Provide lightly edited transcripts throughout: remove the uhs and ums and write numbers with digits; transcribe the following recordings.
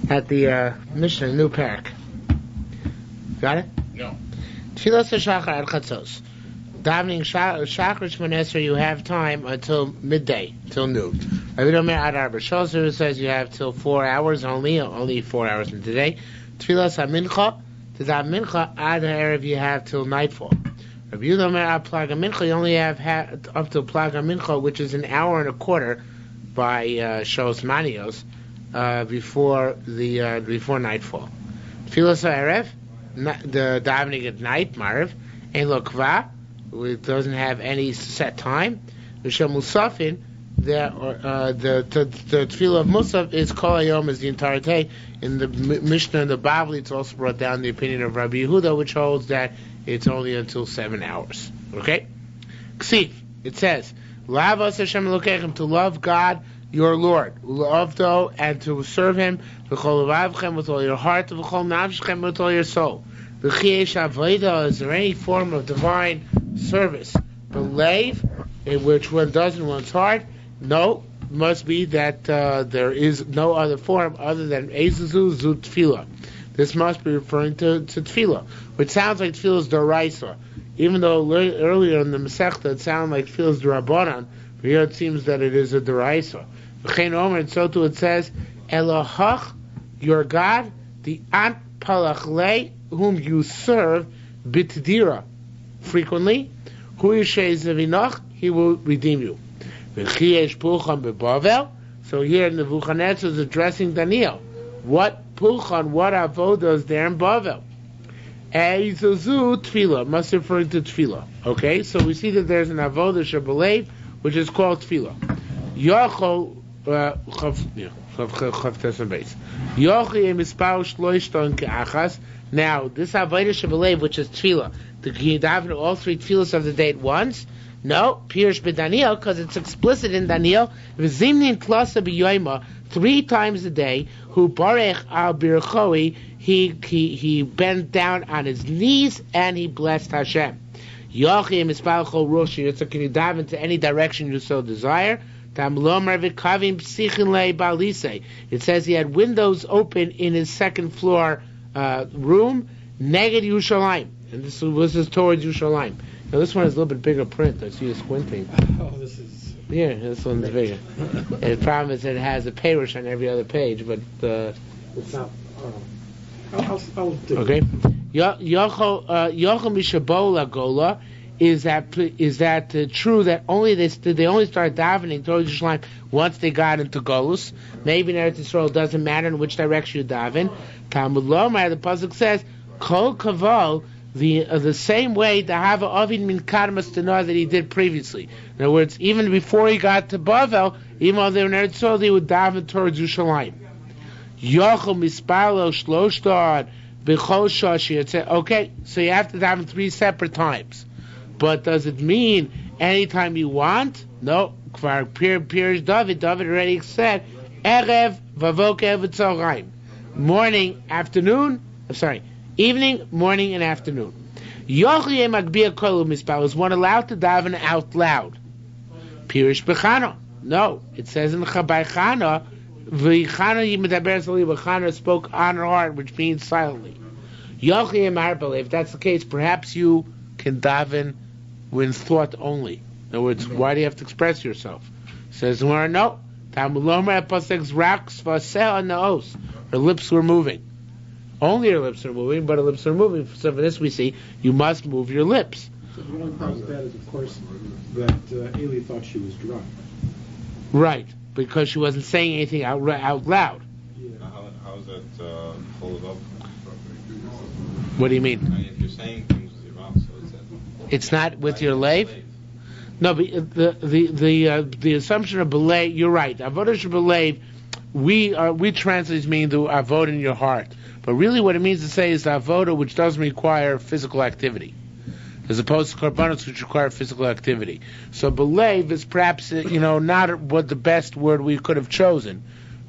at the Mishnah, new parak. Got it? No. Tfilas Shachar at Chatzos. Davening Shachar Shmonesra, you have time until midday, till noon. Rabbi Omer Ad Arba Shosser says you have till 4 hours only 4 hours in today. Tfilas HaMincha, to daven Mincha Ad Ha'erev you have till nightfall. Rabbi Yehuda Omer Ad Plag HaMincha, you only have up till Plag HaMincha, which is an hour and a quarter by Shos Manios before nightfall. Tfilas HaErev, the davening at night, Mariv, Ein Lo Kva, it doesn't have any set time. V'shel Musafin, the tefillah of Musaf is Kol Hayom, is the entire day. In the Mishnah and the Bavli, it's also brought down the opinion of Rabbi Yehuda, which holds that it's only until 7 hours. Okay? Ksiv, it says, Lavas Hashem Elokechem, to love God, your Lord, U'la'avdo, and to serve Him, V'chol Levavchem, with all your heart, V'chol Nafshchem, with all your soul. V'chiesh Avodah, is there any form of divine service? Believe, in which one does in one's heart? No, it must be that there is no other form other than Ezuzu Zu Tefillah. This must be referring to Tefillah, which sounds like Tefillah is Doraisa. Even though earlier in the Masechta it sounded like Tefillah is D'Rabbanan, but here it seems that it is a Doraisa. V'chein Omer, and so too it says, Elohach, your God, the Ant Palach Le, whom you serve, Bitdira, frequently, Hu Yishay Zavinoch, he will redeem you. So here Nebuchadnezzar is addressing Daniel. What pulchan, what avodah is there in Bavel? Eizuzu tefillah, must refer to tefillah. Okay, so we see that there's an avodah shebelev, which is called tefillah. Yochel now, this avodah shebelev, which is tefillah, can you daven all three tefillahs of the day at once? No, Pirush b'Daniel, because it's explicit in Daniel. V'zimnin klasa b'yoyma, 3 times a day. Who barech al birchoi, he bent down on his knees and he blessed Hashem. Yochim ispal chol roshi. So can you dive into any direction you so desire? Tam lomer v'kavim psichin le balise. It says he had windows open in his second floor room. Neged Yerushalayim, and this is towards Yerushalayim. Now this one is a little bit bigger print. I see you squinting. Oh, this is... Yeah, this one's bigger. And the problem is that it has a parish on every other page, but... it's not... I'll do it. Okay. Yochel Mishabola Gola, is that true that they only started davening towards Yerushalayim once they got into Golus? Maybe in Eretz Yisrael, it doesn't matter in which direction you daven. Talmud Lomar, the pasuk says, Kol Kavol, the same way the Hava Ovid Min Karmas to know that he did previously. In other words, even before he got to Bavel, even though they were in Eretz Yisrael, they would daven towards Yerushalayim. Yochel Mispalo Shloshtar B'chol Shoshi. It said, okay, so you have to daven 3 separate times. But does it mean anytime you want? No. Kvar Pirish David already said, Erev Vavokev V'Tzoraim. Morning, afternoon, evening, morning, and afternoon. Yochli Magbia Kolu Mispal, is one allowed to daven out loud? Pirish Bechano. No. It says in Chabay Chana, V'Chana Yimedaber Zali, V'Chana spoke on her heart, which means silently. Yochli Marbele, if that's the case, perhaps you can daven with thought only. In other words, why do you have to express yourself? Says no. Tamuloma Paseks Raks Vaseh Naos. Her lips were moving. Only her lips are moving, but her lips are moving. So for this we see, you must move your lips. So the only problem with that is, of course, that Eli thought she was drunk. Right, because she wasn't saying anything out loud. Yeah. How is that followed up? What do you mean? I mean, if you're saying things with your mouth, so it's not with your lave? No, but the assumption of belay, you're right. Avodah shebelev, we translate mean the avodah in your heart. But really what it means to say is the avodah which doesn't require physical activity, as opposed to korbanos which require physical activity. So belev is perhaps not what the best word we could have chosen,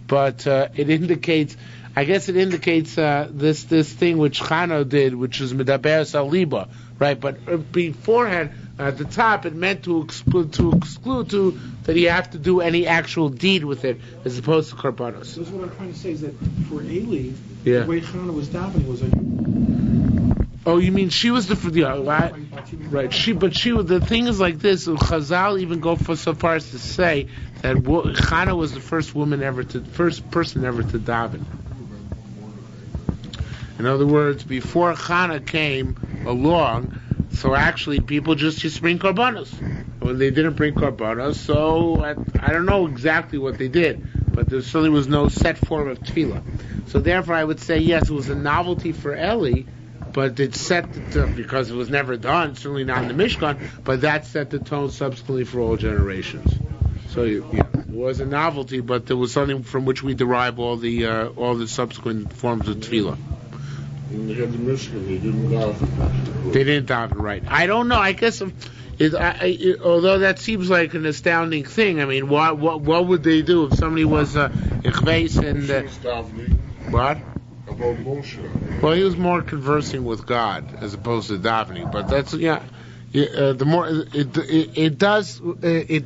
but it indicates I guess it indicates this thing which Chana did, which is medaber saliba, right? But beforehand, at the top, it meant to exclude that you have to do any actual deed with it, as opposed to korbanos. So what I'm trying to say is that for Eli, Yeah. the way Chana was davening was a Oh, you mean she was the right? Right. The thing is like this. Chazal even go so far as to say that Chana was the first person ever to daven. In other words, before Chana came along, so actually people just used to bring korbanos. When they didn't bring korbanos, so I don't know exactly what they did, but there certainly was no set form of tefillah. So therefore, I would say yes, it was a novelty for Eli. But it set the tone, because it was never done, certainly not in the Mishkan, but that set the tone subsequently for all generations. So it was a novelty, but there was something from which we derive all the subsequent forms of tefillah. They had the Mishkan, they didn't daven. They didn't daven, right. I don't know, I guess, although that seems like an astounding thing, I mean, what would they do if somebody was Ichveis and... what? About Moshe. Well, he was more conversing with God as opposed to davening, but that's the more it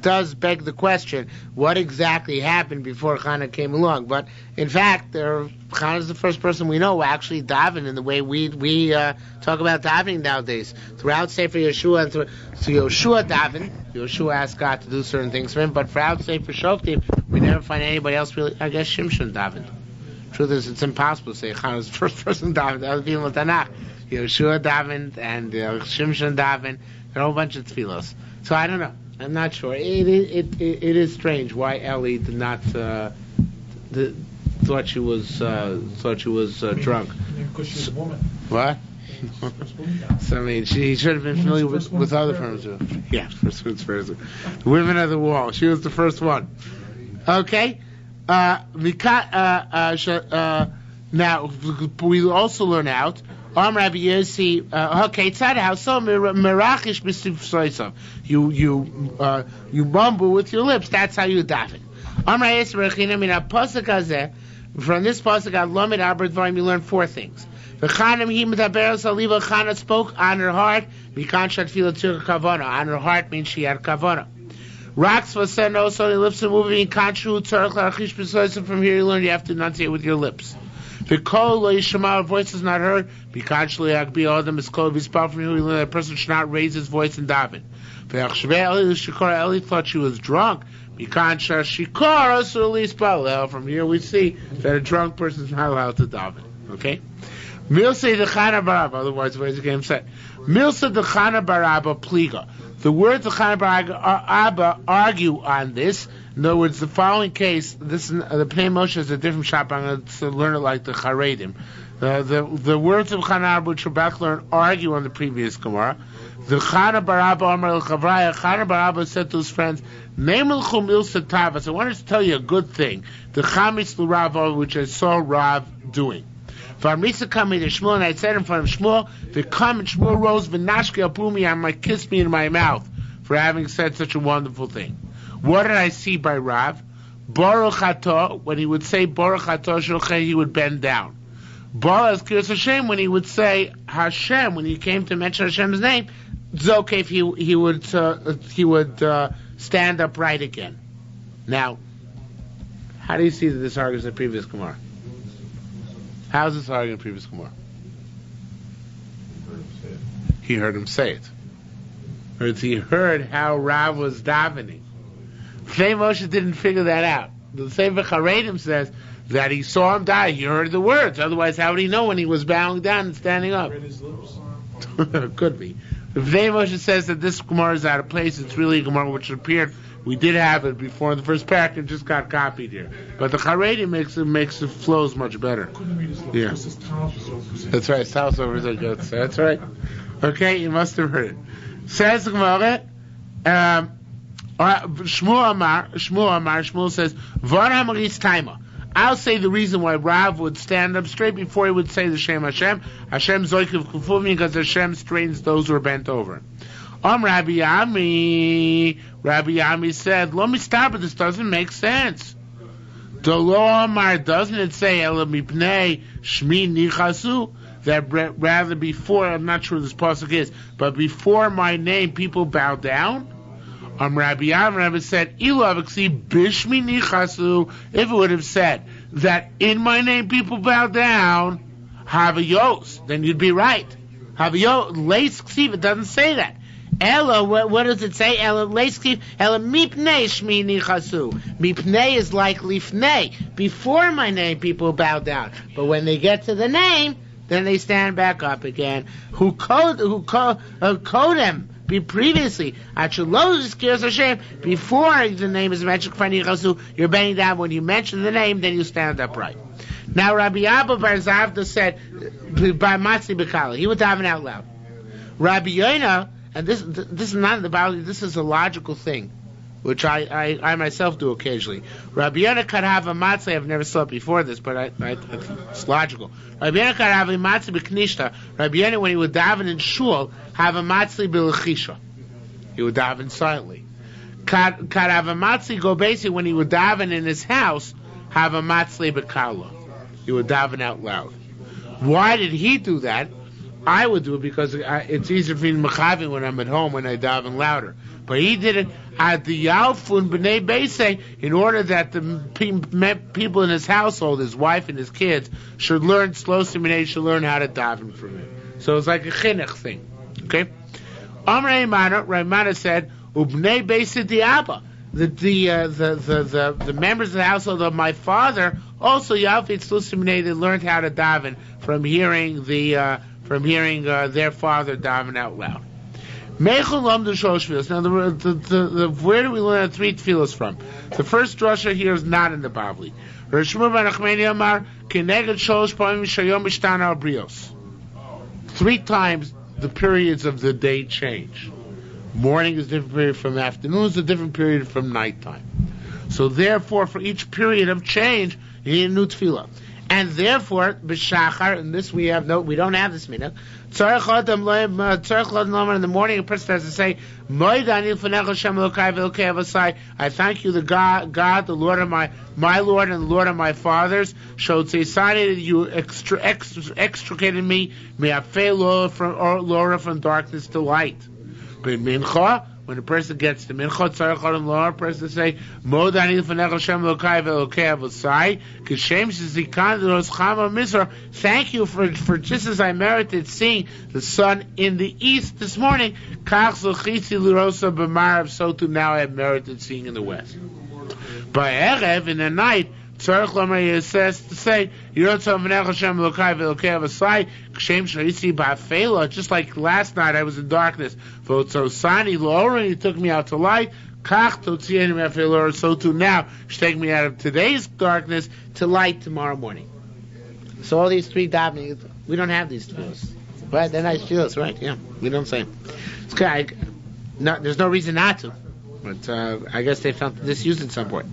does beg the question: what exactly happened before Chana came along? But in fact, Chana is the first person we know who actually daven in the way we talk about davening nowadays. Throughout Sefer Yeshua and through Yeshua daven, Yeshua asked God to do certain things for him. But throughout Sefer Shoftim, we never find anybody else really. I guess Shimshon davened. Truth is, it's impossible to say Chana was the first person davened. Other people in Tanakh, Yeshua davened and Shimshon davened, and a whole bunch of tefillos. So I don't know. I'm not sure. It is strange why Eli did not thought she was drunk. because she's a woman. What? So I mean, she should have been familiar with other firms. Yeah, first person. The women of the wall. She was the first one. Okay. Now we also learn out. Rabbi Yossi. Okay, tzad so merachish b'sifsoisav. You mumble with your lips. That's how you daven. From this pasuk, you learn four things. Chana spoke on her heart. On her heart means she had kavana. Raks was said also the lips are moving. From here you learn you have to enunciate with your lips. The voice is not heard. From here you learn that a person should not raise his voice in daven. Eli thought she was drunk. From here we see that a drunk person is not allowed to daven. Okay? Milsa the Chana Baraba, otherwise the game said. Milsa the Chana Baraba pliga. The words of Chana Baraba argue on this. In other words, the following case, the Pnei Moshe is a different shop. I'm going to learn it like the Charedim. The words of Chana Baraba, which we're about to learn, argue on the previous Gemara. The Chana Baraba Amar Chavraya. Chana Baraba said to his friends, Neimel Milsa Tavas. I wanted to tell you a good thing. The Chametz L'Rav, which I saw Rav doing. V'amritza coming to Shmuel, and I said in front of Shmuel, "V'kam and Shmuel rose v'nashki apumi, and might kiss me in my mouth for having said such a wonderful thing." What did I see by Rav? Baruch Atah, when he would say Baruch Atah Shulchan, he would bend down. Baruch Kiras Hashem, when he would say Hashem, when he came to mention Hashem's name, it's okay if he would stand upright again. Now, how do you see that this argues the previous Gemara? How is this arguing the previous Gemara? He heard him say it. Or he heard how Rav was davening. Pnei Moshe didn't figure that out. The Sefer Charedim says that he saw him die. He heard the words. Otherwise, how would he know when he was bowing down and standing up? Read his lips. Could be. The Pnei Moshe says that this Gemara is out of place. It's really a Gemara which appeared. We did have it before in the first parak. It just got copied here. But the Charedim makes it flows much better. Couldn't read his lips. Yeah. His talent was over. That's right. South over there goes. That's right. Okay, you must have heard it. Says the Gemara. Shmuel says, I'll say the reason why Rav would stand up straight before he would say the Shem Hashem. Hashem zoikiv kufuvim, because Hashem strains those who are bent over. Rabbi Yami said, "Let me stop it. This doesn't make sense. Doesn't it say Ela mipnei shmi nichasu? That rather before, I'm not sure what this pasuk is, but before my name people bow down? Rabbi Yavram said, Ilu aviksi bishmi nichasu. If it would have said that in my name people bow down, havayos, then you'd be right. Havayos, leis ksiv, it doesn't say that. Ella, what does it say? Ella leis ksiv, Ella mipnei shmi nichasu. Mipnei is like lifnei. Before my name people bow down. But when they get to the name, then they stand back up again. Who kodem be previously before the name is mentioned. You're bending down. When you mention the name, then you stand upright. Now Rabbi Abba Bar Zavda said by Matzi Bekala, he would daven out loud. Rabbi Yoina, and this is not in the Bible. This is a logical thing, which I myself do occasionally. Rabbi Yoina could have a matzah. I've never saw it before this, but it's logical. Rabbi Yoina could have a matzah b'knishta. Rabbi Yoina, when he would daven in shul, have a matzah b'lechisha. He would daven silently. Could have a matzah go basically when he would daven in his house, have a matzah b'kala. He would daven out loud. Why did he do that? I would do it because it's easier for me to mechavi when I'm at home when I daven louder. But he did it at the Yalfun B'nai Beisei in order that the people in his household, his wife and his kids, should learn should learn how to daven from him. So it's like a chinuch thing. Okay? Amrei Raimana said, Ubnei Beisei Diaba. The members of the household of my father also Yalfit Slusimine, they learned how to daven from hearing their father daven out loud. Now, where do we learn the 3 tefillos from? The first drasha here is not in the Bavli. Three times the periods of the day change. Morning is a different period from afternoon, is a different period from nighttime. So therefore, for each period of change, you need a new tefillah. And therefore, b'shachar, and this we don't have this minute. Tzarech in the morning, a person has to say, I thank you, the God, the Lord of my Lord and the Lord of my fathers. Showed that you extricated me, from darkness to light. But mincha, when a person gets to mincha, tzarech adam lo, a person say, Mod ani l'fanech Hashem Elokai ve'Elokei avosai, k'shem shezikan d'ros chama misra. Thank you for just as I merited seeing the sun in the east this morning, kach zochitzi l'rosa b'marav, so too now I have merited seeing in the west. By erev, in the night, tzarech lomer says to say, Yerushalmi Berachos Hashem Elokai ve'Elokei avosai, k'shem she'itzi ba'afela. Just like last night I was in darkness. V'otzosani lo'or, and he took me out to light. Kach totzieni me'afela, so too now she take me out of today's darkness to light tomorrow morning. So all these 3 davenings, we don't have these tefillos. Right? They're nice tefillos, right? Yeah, we don't say them. It's good. There's no reason not to. But I guess they found this used at some point.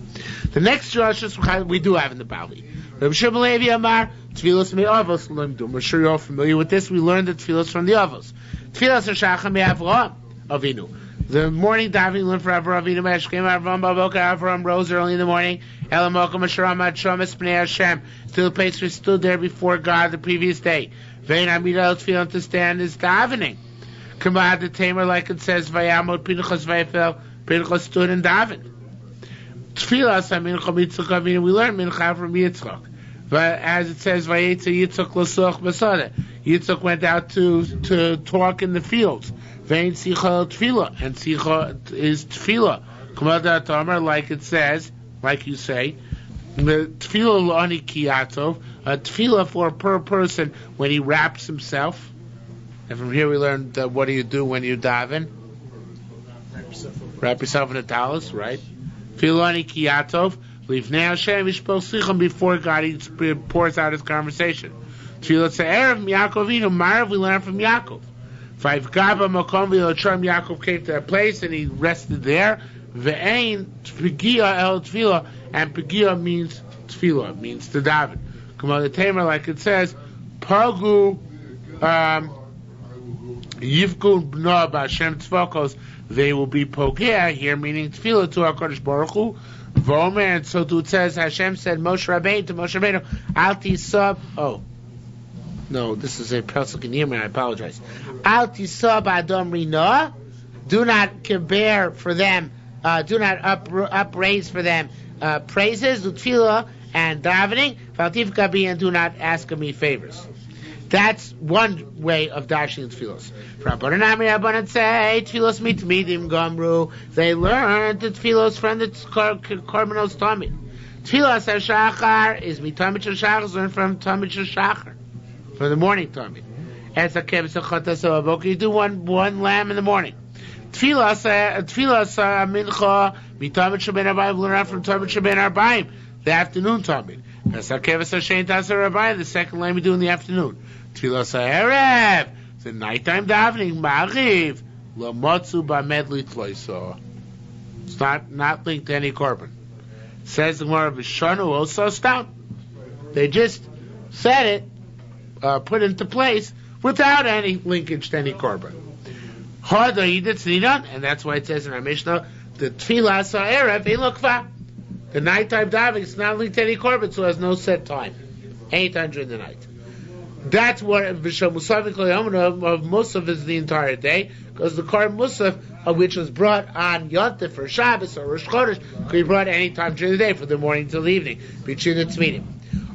The next drasha we do have in the Bavli. Rabbi Shimon Levi Amar, Tfilos me'avos limdu. I'm sure you're all familiar with this. We learned the Tfilos from the Avos. Tfilos ha'shachar me'Avraham Avinu. The morning davening learned for Avraham Avinu. Meshkem Avraham Baboka. Avraham rose early in the morning. Elamokum Asheram Adshomes Pnei Hashem. To the place where he stood there before God the previous day. Vein Amidal Tfilah, to stand is davening. Kamad the Tamer, like it says, Vayamot Pinchas Vayfel. Pinchas stood and davened. Tfilas HaMincha Mitzvah Avinu. We learned Mincha from Yitzchak. But as it says, Vayetze Yitzchak L'soch B'Sadeh. Yitzchak went out to talk in the fields. Vein Sicha Tfilah, and Sicha is Tfilah. Kamad Tamar, like it says, like you say, the Tfilah L'ani Kiyatov, a Tfilah for a per person when he wraps himself. And from here we learned what do you do when you daven? Wrap yourself in a talus, right? Filani Kiyatov, Lifnei Hashem Yishpol Sicham, before God he pours out his conversation. Tfilah Erev Yaakov Inu Marav, we learn from Yaakov. Five Gaba Makom V'Yotram, Yaakov came to that place and he rested there. Ve'ein Pegia El Tfilah, and Pegia means Tfilah, means to daven. Come on, the Tamer, like it says, Pagu Yivkun B'Noah B'Hashem Tzvokos, they will be pogea here, meaning tefillah to HaKadosh Baruch Hu, Vomer, and so too it says, Hashem said, Moshe Rabbeinu to Moshe Rabbeinu, Al tisab, no, this is a Pasuk in Yirmiyah, I apologize. Al tisab Adom Rina, do not compare for them, do not upraise for them praises, Utfilah, and davening, Valtif Gabi, and do not ask of me favors. That's one way of dashing tefillos. Rabbanan say tefillos mitmidim gamru. They learned the tefillos from the Korbanos Tamid. Tefillos Shachar is mitamid Shachar, is learned from Tamid Shachar, from the morning Tamid. As a kevus chatas, you do one lamb in the morning. Tefillos mincha mitamid sheben arbaim, learn from Tamid sheben arbaim, the afternoon Tamid. As a kevus hashen tasar arbaim, the second lamb you do in the afternoon. Tfilas ha'erev, the nighttime davening, ma'ariv, l'motzu ba'medli tloiso. It's not linked to any korban. Says the Gemara of Vishonu also stop. They just said it, put into place, without any linkage to any korban. Harder yiditz nidan, and that's why it says in our Mishnah, the tfilas ha'erev, elokva. The nighttime davening is not linked to any korban, so it has no set time. Anytime during the night. That's what Vishal Musaf of Musaf is the entire day, because the Kar Musaf, which was brought on Yontif or Shabbos or Rosh Chodesh, could be brought any time during the day, from the morning till the evening, between the Tzmidim.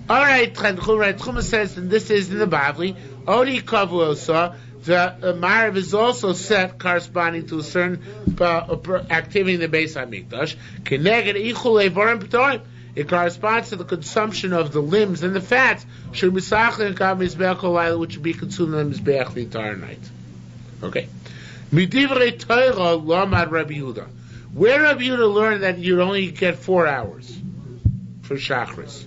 Alright, Chuma says, and this is in the Bavli, Odi Kavu Osa, the Marav is also set corresponding to a certain activity in the Beis HaMikdash, Keneged Ichul Eivorim P'torim. It corresponds to the consumption of the limbs and the fats, which would be consumed in the Mizbeach the entire night. Okay. Midivrei Torah Lomad Rabbi Yehuda. Where Rabbi Yehuda learned that you'd only get 4 hours for Shachris.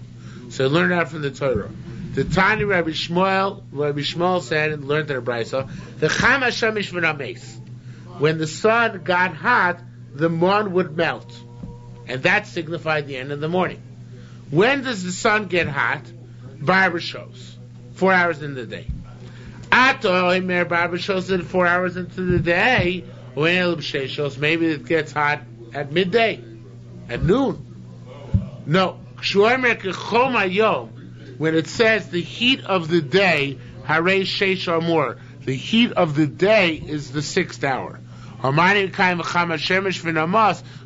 So he learned that from the Torah. The Tani Rabbi Shmuel said, and learned in the Brisa, the Cham Hashem Ishvinames. When the sun got hot, the mon would melt. And that signified the end of the morning. When does the sun get hot? Barber shows. 4 hours in the day. Barber shows it 4 hours into the day. Shows maybe it gets hot at midday, at noon. No. When it says the heat of the day, Harei Sheish or more, the heat of the day is the 6th hour.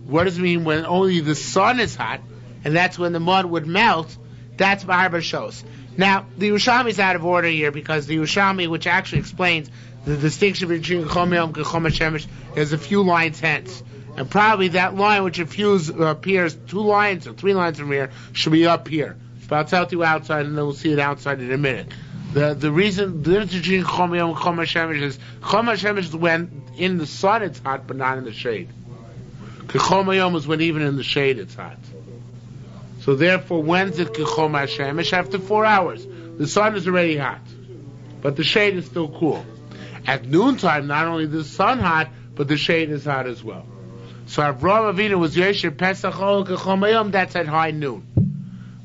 What does it mean when only the sun is hot, and that's when the mud would melt? That's Barber shows. Now, the Yerushalmi is out of order here, because the Yerushalmi, which actually explains the distinction between Chom Yom and Chom HaShemesh, is a few lines hence. And probably that line which appears 2 lines or 3 lines from here should be up here. But I'll tell you outside, and then we'll see it outside in a minute. The difference between Chom Yom and Chom HaShemesh is when in the sun it's hot, but not in the shade. Chom Yom is when even in the shade it's hot. So therefore, when's it Chom HaShemesh? After 4 hours. The sun is already hot, but the shade is still cool. At noontime, not only the sun hot, but the shade is hot as well. So Avraham Avinu was Yesher Pesach Ol Chom Yom. That's at high noon.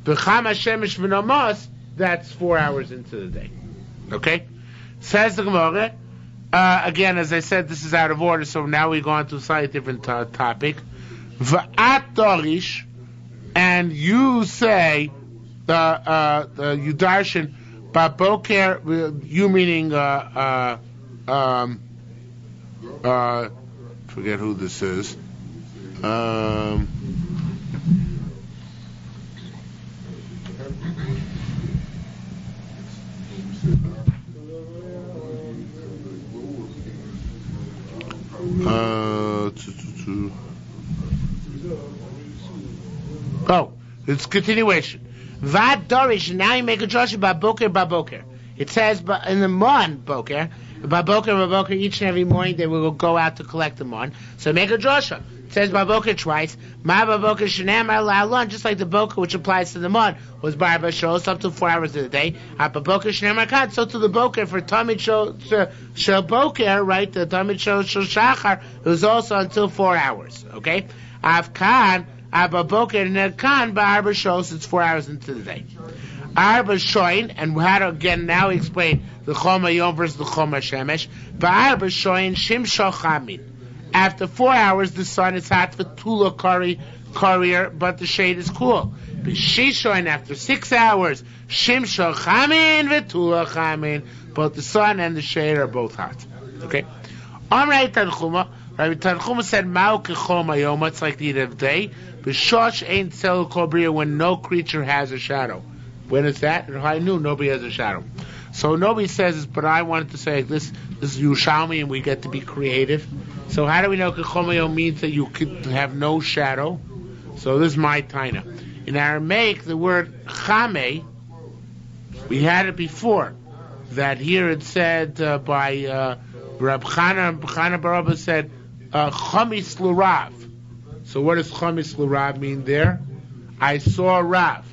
The Cham HaShemesh V'Namas, that's 4 hours into the day. Okay? Says the Gemara. Again, as I said, this is out of order, so now we go on to a slightly different topic. V'at dorish, and you say, you darshan, baboker, you meaning, forget who this is. It's continuation. Vad dorish. Now you make a drasha baboker. It says in the mon boker, baboker. Each and every morning they will go out to collect the mon. So make a drasha. It says baboker twice. Ma baboker shenam alon, just like the boker which applies to the mon was barba shows up to 4 hours of the day. Baboker shenam akad. So to the boker for tamid shel boker, right? The tamid shel shachar, it was also until 4 hours. Okay. Avkan. Abba Boker Nerkan Ba'arba shows it's 4 hours into the day. Arba Shoin, and how to again now explain the Chom Yom versus the Chom HaShemesh. Ba'arba Shoin Shim Shochamin. After 4 hours, the sun is hot for Tula Courier, but the shade is cool. B'shishoin, after 6 hours, Shimsho Chamin v'Tula Chamin. Both the sun and the shade are both hot. Okay? Amrei Tanchuma. Rabbi Tanchuma said, Ma'u kechol mayoma. It's like the heat of the day. B'shosh ain't tzelu kol bria, when no creature has a shadow. When is that? At high noon, nobody has a shadow. So nobody says this, but I wanted to say this is Yerushalmi, and we get to be creative. So how do we know kechol mayom means that you could have no shadow? So this is my taina. In Aramaic, the word chame, we had it before. That here it said by Rab Chana Barabba said, chamis l'rav. So what does chamis l'rav mean there? I saw Rav.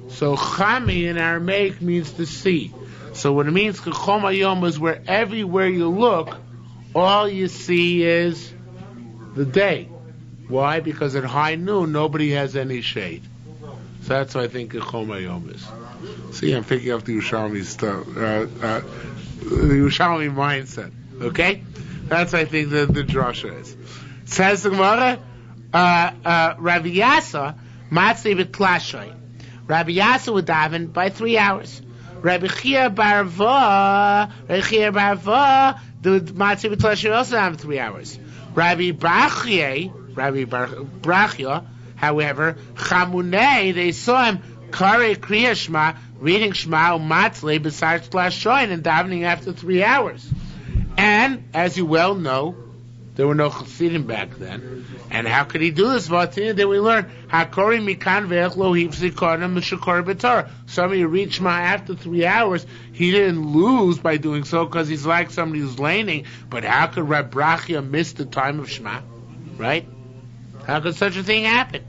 So chami in Aramaic means to see. So what it means, kechol mayom, is where everywhere you look, all you see is the day. Why? Because at high noon, nobody has any shade. So that's what I think kechol mayom is. See, I'm picking up the Yerushalmi stuff, the Yerushalmi mindset. Okay? That's what I think the drasha is. Says the Gemara, Rabbi Yasa, Matzli b'tlashay. Rabbi Yasa would daven by 3 hours. Rabbi Chia Barva, the Matzli b'tlashay also daven 3 hours. Rabbi Brachia, however, Chamunei, they saw him Kari Kriya Shema, reading Shema Matzli besides Tlashoin, and davening after 3 hours. And as you well know, there were no Chassidim back then. And how could he do this? Then we learn Hakori Mikan Ve'echlo Hifzikorna Mishakor B'Torah. Somebody read Shema after 3 hours. He didn't lose by doing so because he's like somebody who's laning. But how could Rab Brachia miss the time of Shema? Right? How could such a thing happen?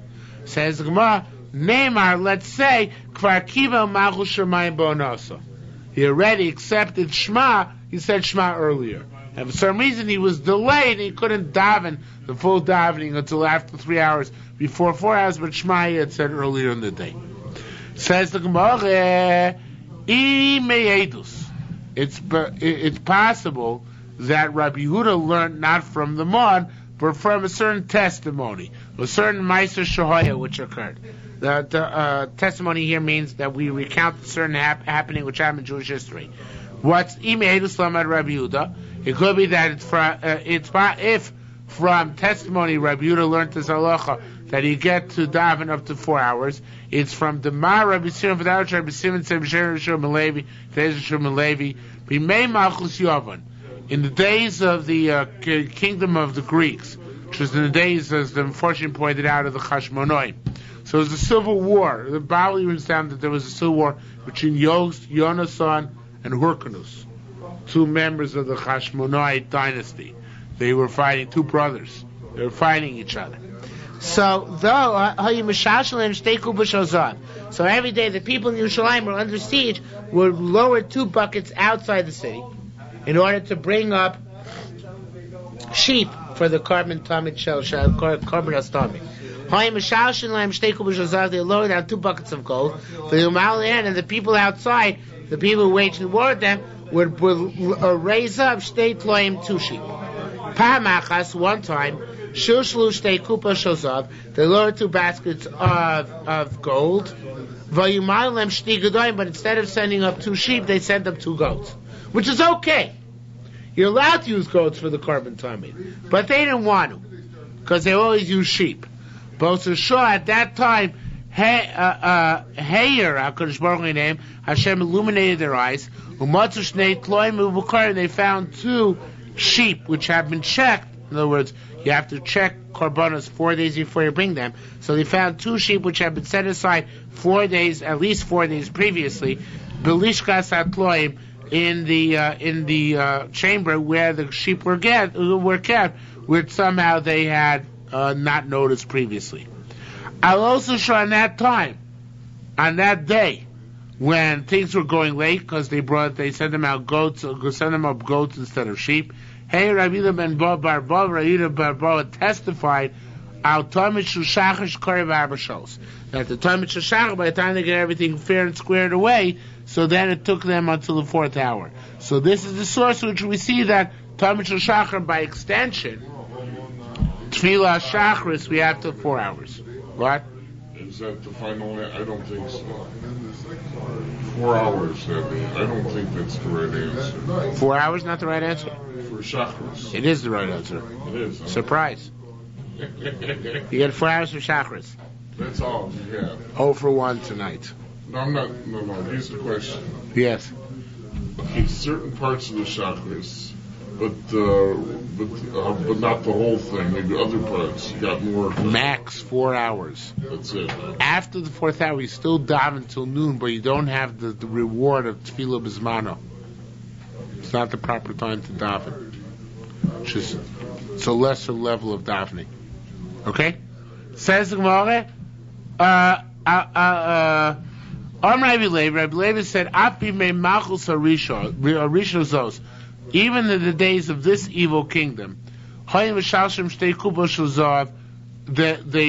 Says the Gemara, Neymar, let's say, Kvar Kiva Malchus Shemayim Bo'noso. He already accepted Shema. He said Shema earlier. And for some reason he was delayed and he couldn't daven the full davening until after 3 hours, before 4 hours, but Shema he had said earlier in the day. Says the Gemara, it's possible that Rabbi Yehuda learned not from the Mon, but from a certain testimony, a certain Meiser Shahoya which occurred. The testimony here means that we recount a certain happening which happened in Jewish history. What's Imeidus Lamad Rabbi Yehuda? It could be that if from testimony Rabbi Yehuda learned this halacha that he get to daven up to 4 hours. It's from the Mar Rabbi Simon V'Darach Rabbi Simon said Yerushalmi Levi B'mei Malchus Yovan, in the days of the kingdom of the Greeks, which was in the days, as the unfortunate pointed out, of the Chashmonoim. So it was a civil war. The Bible even found that there was a civil war between Yonasan and Hyrcanus, 2 members of the Chashmonite dynasty. They were fighting, 2 brothers. They were fighting each other. So every day the people in Yerushalayim were under siege, would lower 2 buckets outside the city in order to bring up sheep for the carbon tamid carbon astamid. They lowered down 2 buckets of gold. And the people outside, the people who waged the war with them, would raise up 2 sheep. One time, they lowered 2 baskets of gold. But instead of sending up 2 sheep, they sent up 2 goats, which is okay. You're allowed to use goats for the carbon tamid, but they didn't want to because they always use sheep. But so sure at that time, Heyer, HaKadosh Baruch Hu name, Hashem illuminated their eyes. And they found 2 sheep which have been checked. In other words, you have to check korbanos 4 days before you bring them. So they found 2 sheep which had been set aside 4 days, at least 4 days previously, Belishkas Atloim, in the chamber where the sheep were kept, which somehow they had not noticed previously. I'll also show on that day, when things were going late because they sent them up goats instead of sheep. Hey, Rabbi ben Bar testified that the Talmid Shachar, by the time they get everything fair and squared away, so then it took them until the 4th hour. So this is the source which we see that Talmid Shachar, by extension, Tefillah Shachris, we have till 4 hours. What? Is that the final? I don't think so. 4 hours, I don't think that's the right answer. 4 hours, not the right answer? For Shachris. It is the right answer. It is. Huh? Surprise. You get 4 hours for Shachris. That's all you have. 0 for 1 tonight. No, I'm not. No. Here's the question. Yes. Okay, certain parts of the Shachris, but not the whole thing. Maybe other parts. You got more. Max 4 hours. That's it. After the 4th hour, you still daven until noon, but you don't have the reward of Tefillah Bismano. It's not the proper time to daven. It's a lesser level of davening. Okay? Says the Gemara, Rabbi Levi said, Api me machus harishon zos. Even in the days of this evil kingdom, they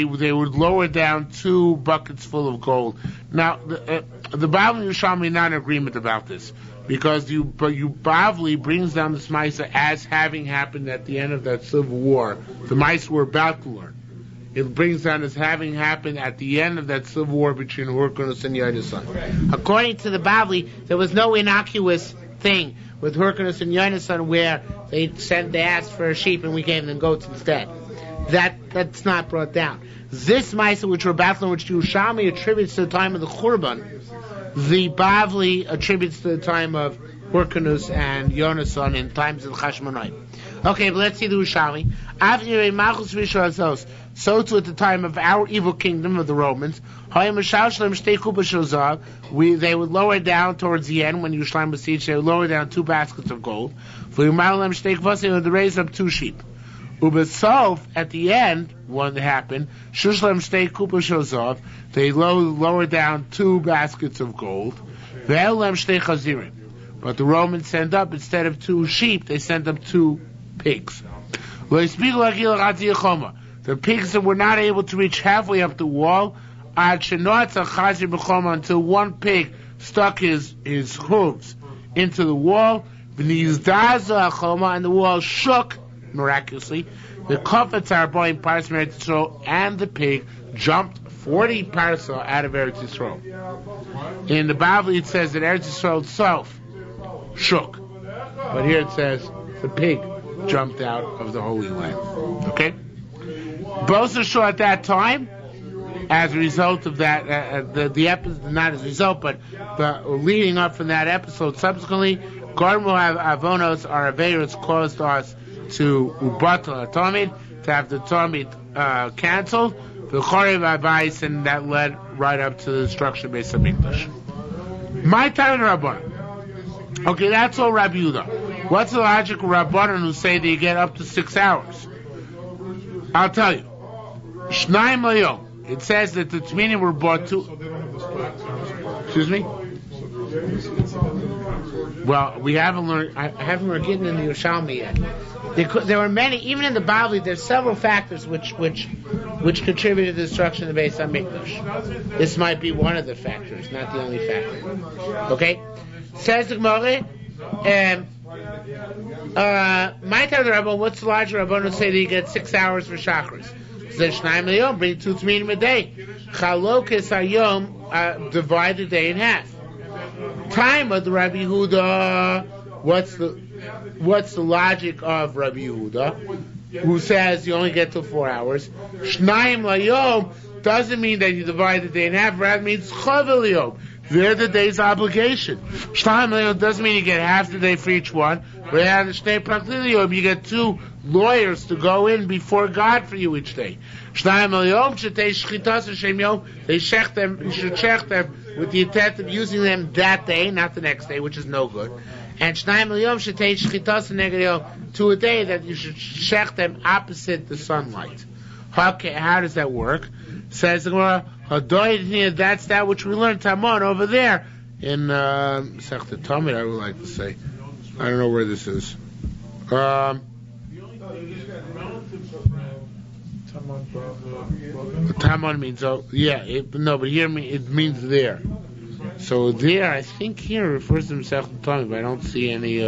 would lower down 2 buckets full of gold. Now, the Bible and Yerushalmi are not in agreement about this, because Bavli brings down this Maisa as having happened at the end of that civil war, the Maisa we're about to learn. It brings down as having happened at the end of that civil war between Hyrcanus and Yonasan. According to the Bavli, there was no innocuous thing with Hyrcanus and Yonasan where they asked for a sheep and we gave them goats instead. That's not brought down. This Maisa, which we're about to learn, which Yerushalmi attributes to the time of the Churban, the Bavli attributes to the time of Hyrcanus and Yonasan in times of the Chashmonaim. Okay, but let's see the Yerushalmi. So too at the time of our evil kingdom of the Romans, they would lower down towards the end when Yerushalmi was sieged. They would lower down 2 baskets of gold. They would raise up 2 sheep. At the end, when it happened, they lowered down 2 baskets of gold. But the Romans sent up, instead of 2 sheep, they sent up 2 pigs. The pigs that were not able to reach halfway up the wall, until 1 pig stuck his hooves into the wall, and the wall shook miraculously. The Kofetzar boy Paras Eretz Yisrael, and the pig jumped 40 parsa out of Eretz Yisrael. In the Bavli it says that Eretz Yisrael itself shook, but here it says the pig jumped out of the Holy Land. Okay? Both are sure at that time, as a result of that, the episode, not as a result, but leading up from that episode subsequently, Garmu Avonos, our Averos, caused us to Ubatal Atomid, to have the Tomid cancelled, the Chorev Avais, and that led right up to the destruction of Beis HaMikdash. My time Rabbanan. Okay, that's all Rabbi Yehuda. What's the logic of Rabbanan who say that you get up to 6 hours? I'll tell you. Shnaim Layom. It says that the Tminim were bought to. Excuse me? Well, we haven't learned. I haven't learned getting in the Yerushalmi yet. There were many, even in the Bavli. There's several factors which contributed to the destruction of the Beis HaMikdash. This might be one of the factors, not the only factor. Okay, says the Gemara. My time the Rabban. What's the larger Rabban who say that you get 6 hours for Shachris? Says Shnaim Layom, bring 2 Tminim a day. Chalokes Hayom, divide the day in half. Time of the Rabbi Yehuda. What's the logic of Rabbi Yehuda, who says you only get till 4 hours? Shnaim Layom doesn't mean that you divide the day in half. Rather means Chavel Yom. They're the day's obligation. Shnaim Layom doesn't mean you get half the day for each one. But you get 2 lawyers to go in before God for you each day. They check them. You should check them with the intent of using them that day, not the next day, which is no good. And 2 a day that you should check them opposite the sunlight. Okay, how does that work? Says the Gemara, that's that which we learned Tamon over there in Sechta Tamid. I would like to say. I don't know where this is. Tamon means but here it means there. So there, I think here refers to himself to Tamid, but I don't see any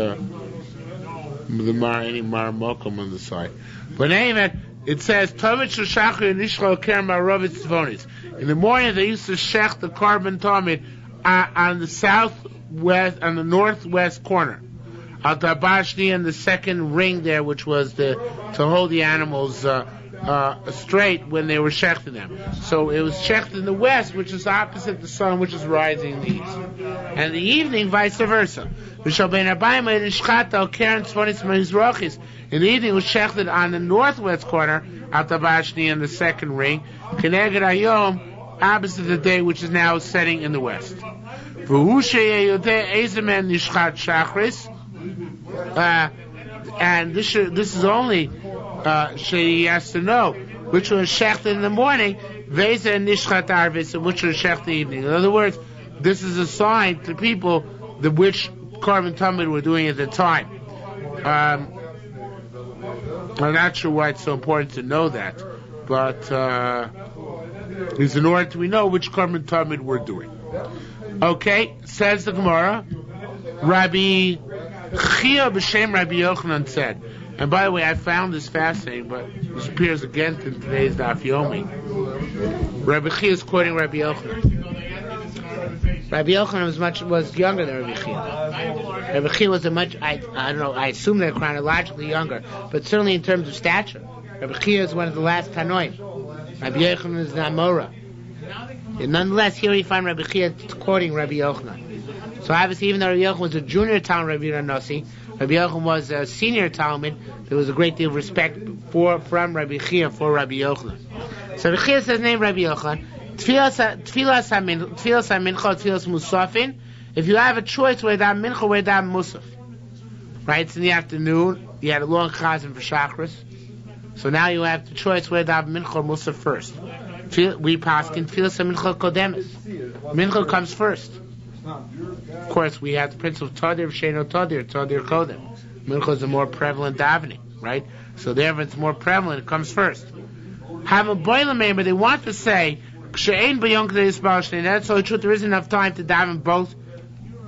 Marmokum on the side. But anyway, it says, Tovit Shachar Nishcho Kerem Arovit Zvonis. In the morning, they used to shech the carbon tamid on the southwest, on the northwest corner. Al Tabashni in the second ring there, which was to hold the animals straight when they were shechting them. So it was shecht in the west, which is opposite the sun, which is rising in the east. And the evening, vice versa. In the evening, it was shechted on the northwest corner, Al Tabashni in the second ring, Keneged Hayom, opposite the day, which is now setting in the west. And this is only she has to know which one is shechted in the morning, veza and nishchat arvis, and which one is shechted in the evening. In other words, this is a sign to people which carbon tamid were doing at the time. I'm not sure why it's so important to know that, but it's in order we know which carbon tamid we're doing. Okay, says the Gemara, Rabbi Chia b'shem Rabbi Yochanan said, and by the way, I found this fascinating, but this appears again in today's Daf Yomi. Rabbi Chia is quoting Rabbi Yochanan. Rabbi Yochanan was younger than Rabbi Chia. Rabbi Chia was I don't know, I assume they're chronologically younger, but certainly in terms of stature. Rabbi Chia is one of the last Tanoim. Rabbi Yochanan is the Amora. And nonetheless, here we find Rabbi Chia quoting Rabbi Yochanan. So obviously, even though Rabbi Yochanan was a junior Talmud Rabbi Nasi, Rabbi Yochanan was a senior Talmud. There was a great deal of respect from Rabbi Chia for Rabbi Yochanan. So Rabbi Chia says, name Rabbi Yochanan. Tfilas mincha, tfilas musafin. If you have a choice, where that mincha, where that musaf. Right? It's in the afternoon. You had a long chazan for Shachris. So now you have the choice where that mincha or musaf first. We paskin tfilas mincha kodemis. Mincha comes first. Of course, we have the principle of tadir v'sheino tadir kodem. Mincha is a more prevalent davening, right? So therefore, it's more prevalent. It comes first. Have a boiler member. They want to say k'she'ein b'yom k'dei yisbal shnei. That's so true. There isn't enough time to daven both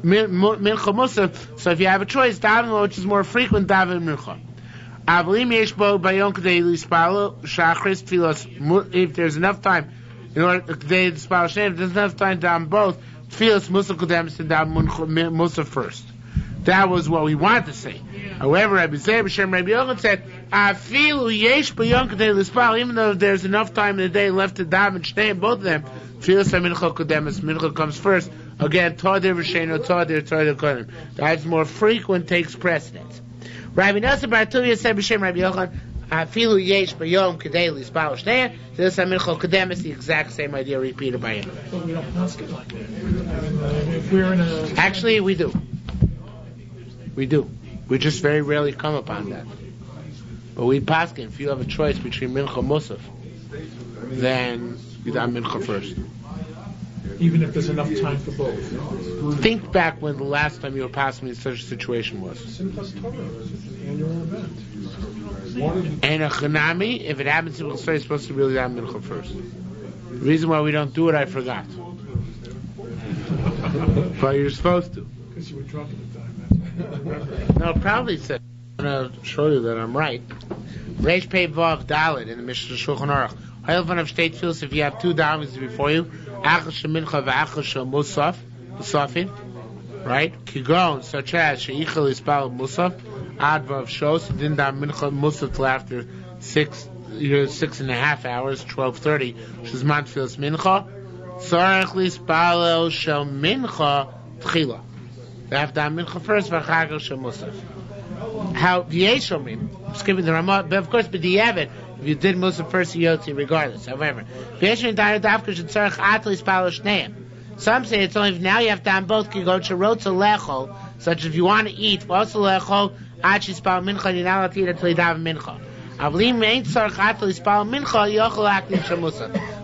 mincha musaf. So if you have a choice, daven which is more frequent, daven mincha. If there's enough time in order to if there's enough time to daven both, tfilas musaf kodemis and daven musaf first. That was what we wanted to say. However, Rabbi Zeir b'shem Rabbi Yochanan said, "Afilu yesh b'yom k'dei lispal." Even though there's enough time in the day left to daven shnei, both of them, tfilas mincha kodemis. Mincha comes first. Again, tadir v'sheino tadir kodem. That's more frequent, takes precedence. Rabbi Nosson Bar Tuvia said b'shem Rabbi Yochanan, "Afilu yesh b'yom k'dei lispal shnei." Tfilas mincha kodemis, the exact same idea repeated by him. But we don't ask it like that. If we're in a Actually, we do. We do. We just very rarely come upon that. But we paskin, if you have a choice between mincha and musaf, then you daven mincha first. even if there's enough time for both. Think back when the last time you were passing in such a situation was. Simchas Torah, it's an annual event. And a chanami, if it happens, it will say it's supposed to really daven mincha first. The reason why we don't do it, I forgot. But you're supposed to. Because you were drunk at the time. No, probably said. I'm going to show you that I'm right. Reish Pei Vav Dalet in the Mishnah Shulchan Aruch. Ha'ilvan of state fields if you have two davenis before you, Achal Shemincha v'Achal Shemusaf, Musafin, right? Kigon, such as Sheichel Ispal Musaf, Ad Vav Shos, didn't daven Mincha Musaf till after 6.5 hours, 12:30, which is Manfilas Mincha. Sarach Lispal Shel Mincha Tchila. They have to have Mincha first, v'Achal Shel Musaf. How V'Yeshomim, skipping the Ramah, but of course, B'Diavad, if you did Musaf first, you Yotzi regardless. However, some say it's only if now you have to have both. Such as if you want to eat, also lechol, Achispal Mincha, you're not allowed to eat until you daven Mincha.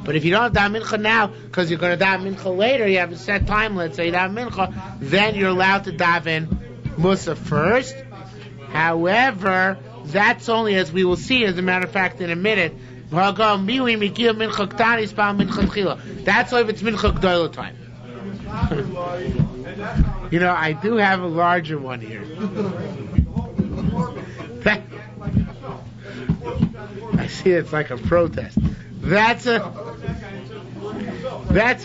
But if you don't daven Mincha now, because you're going to daven Mincha later, you have a set time, let's say you daven Mincha, then you're allowed to daven Musaf first. However, that's only, as we will see, as a matter of fact, in a minute. That's only if it's Mincha G'dola time. You know, I do have a larger one here. I I see it's like a protest. That's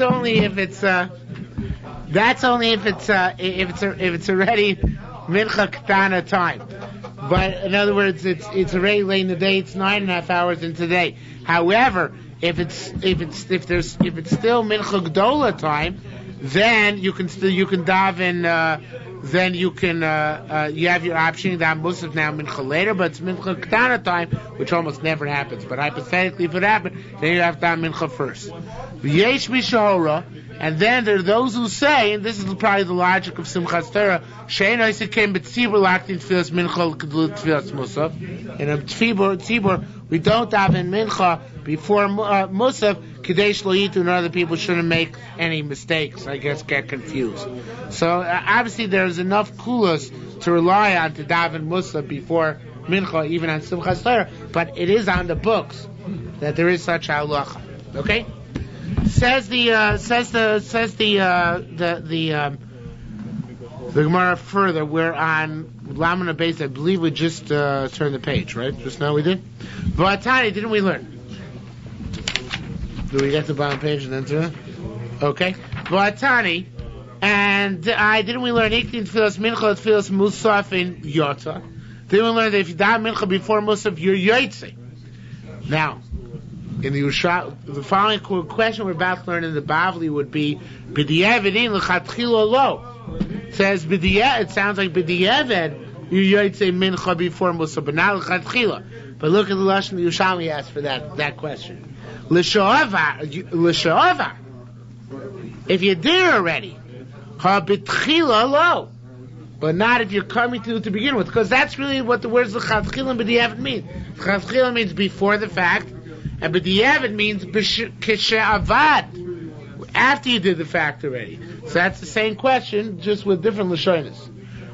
only if it's already mincha ketana time. But in other words, it's already late in the day. It's 9.5 hours into the day. However, if it's still mincha gdola time, then you can daven. Then you have your option to daven musaf now mincha later, but it's mincha ketana time, which almost never happens. But hypothetically, if it happened, then you have to daven mincha first. V'yesh mishahora. And then there are those who say, and this is probably the logic of Simchas Torah, Shein Oisik came b'tzibur lactin tfilas mincha tfilas musaf. In a tzibur, we don't daven mincha before musaf, kadesh lo yitu, and other people shouldn't make any mistakes. I guess get confused. So obviously there's enough kulas to rely on to daven musaf before mincha, even on Simchas Torah. But it is on the books that there is such halacha. Okay. Says the Gemara further. We're on Lamina Beis. I believe we just turned the page, right? Just now we did. Tani, didn't we learn? Did we get to the bottom page and then to it? Okay. Tani, and didn't we learn Iktin Tfilas Mincha Tfilas Musaf in Yotza? Didn't we learn that if you daven Mincha before Musaf, you're Yotze? Now, in the following question we're about to learn in the Bavli would be B'di'evedin l'chatchila lo. It says it sounds like B'di'eved you Yotze Mincha before Musaf, but not l'chatchila. But look at the Lashon the Yerushalmi asked for that question. L'sha'ava. If you did already, ha b'tchila lo. But not if you're coming to begin with, because that's really what the words l'chatchila and B'di'eved mean. L'chatchila means before the fact. And b'di'evet means kishe'avad, after you did the fact already. So that's the same question, just with different lashonos.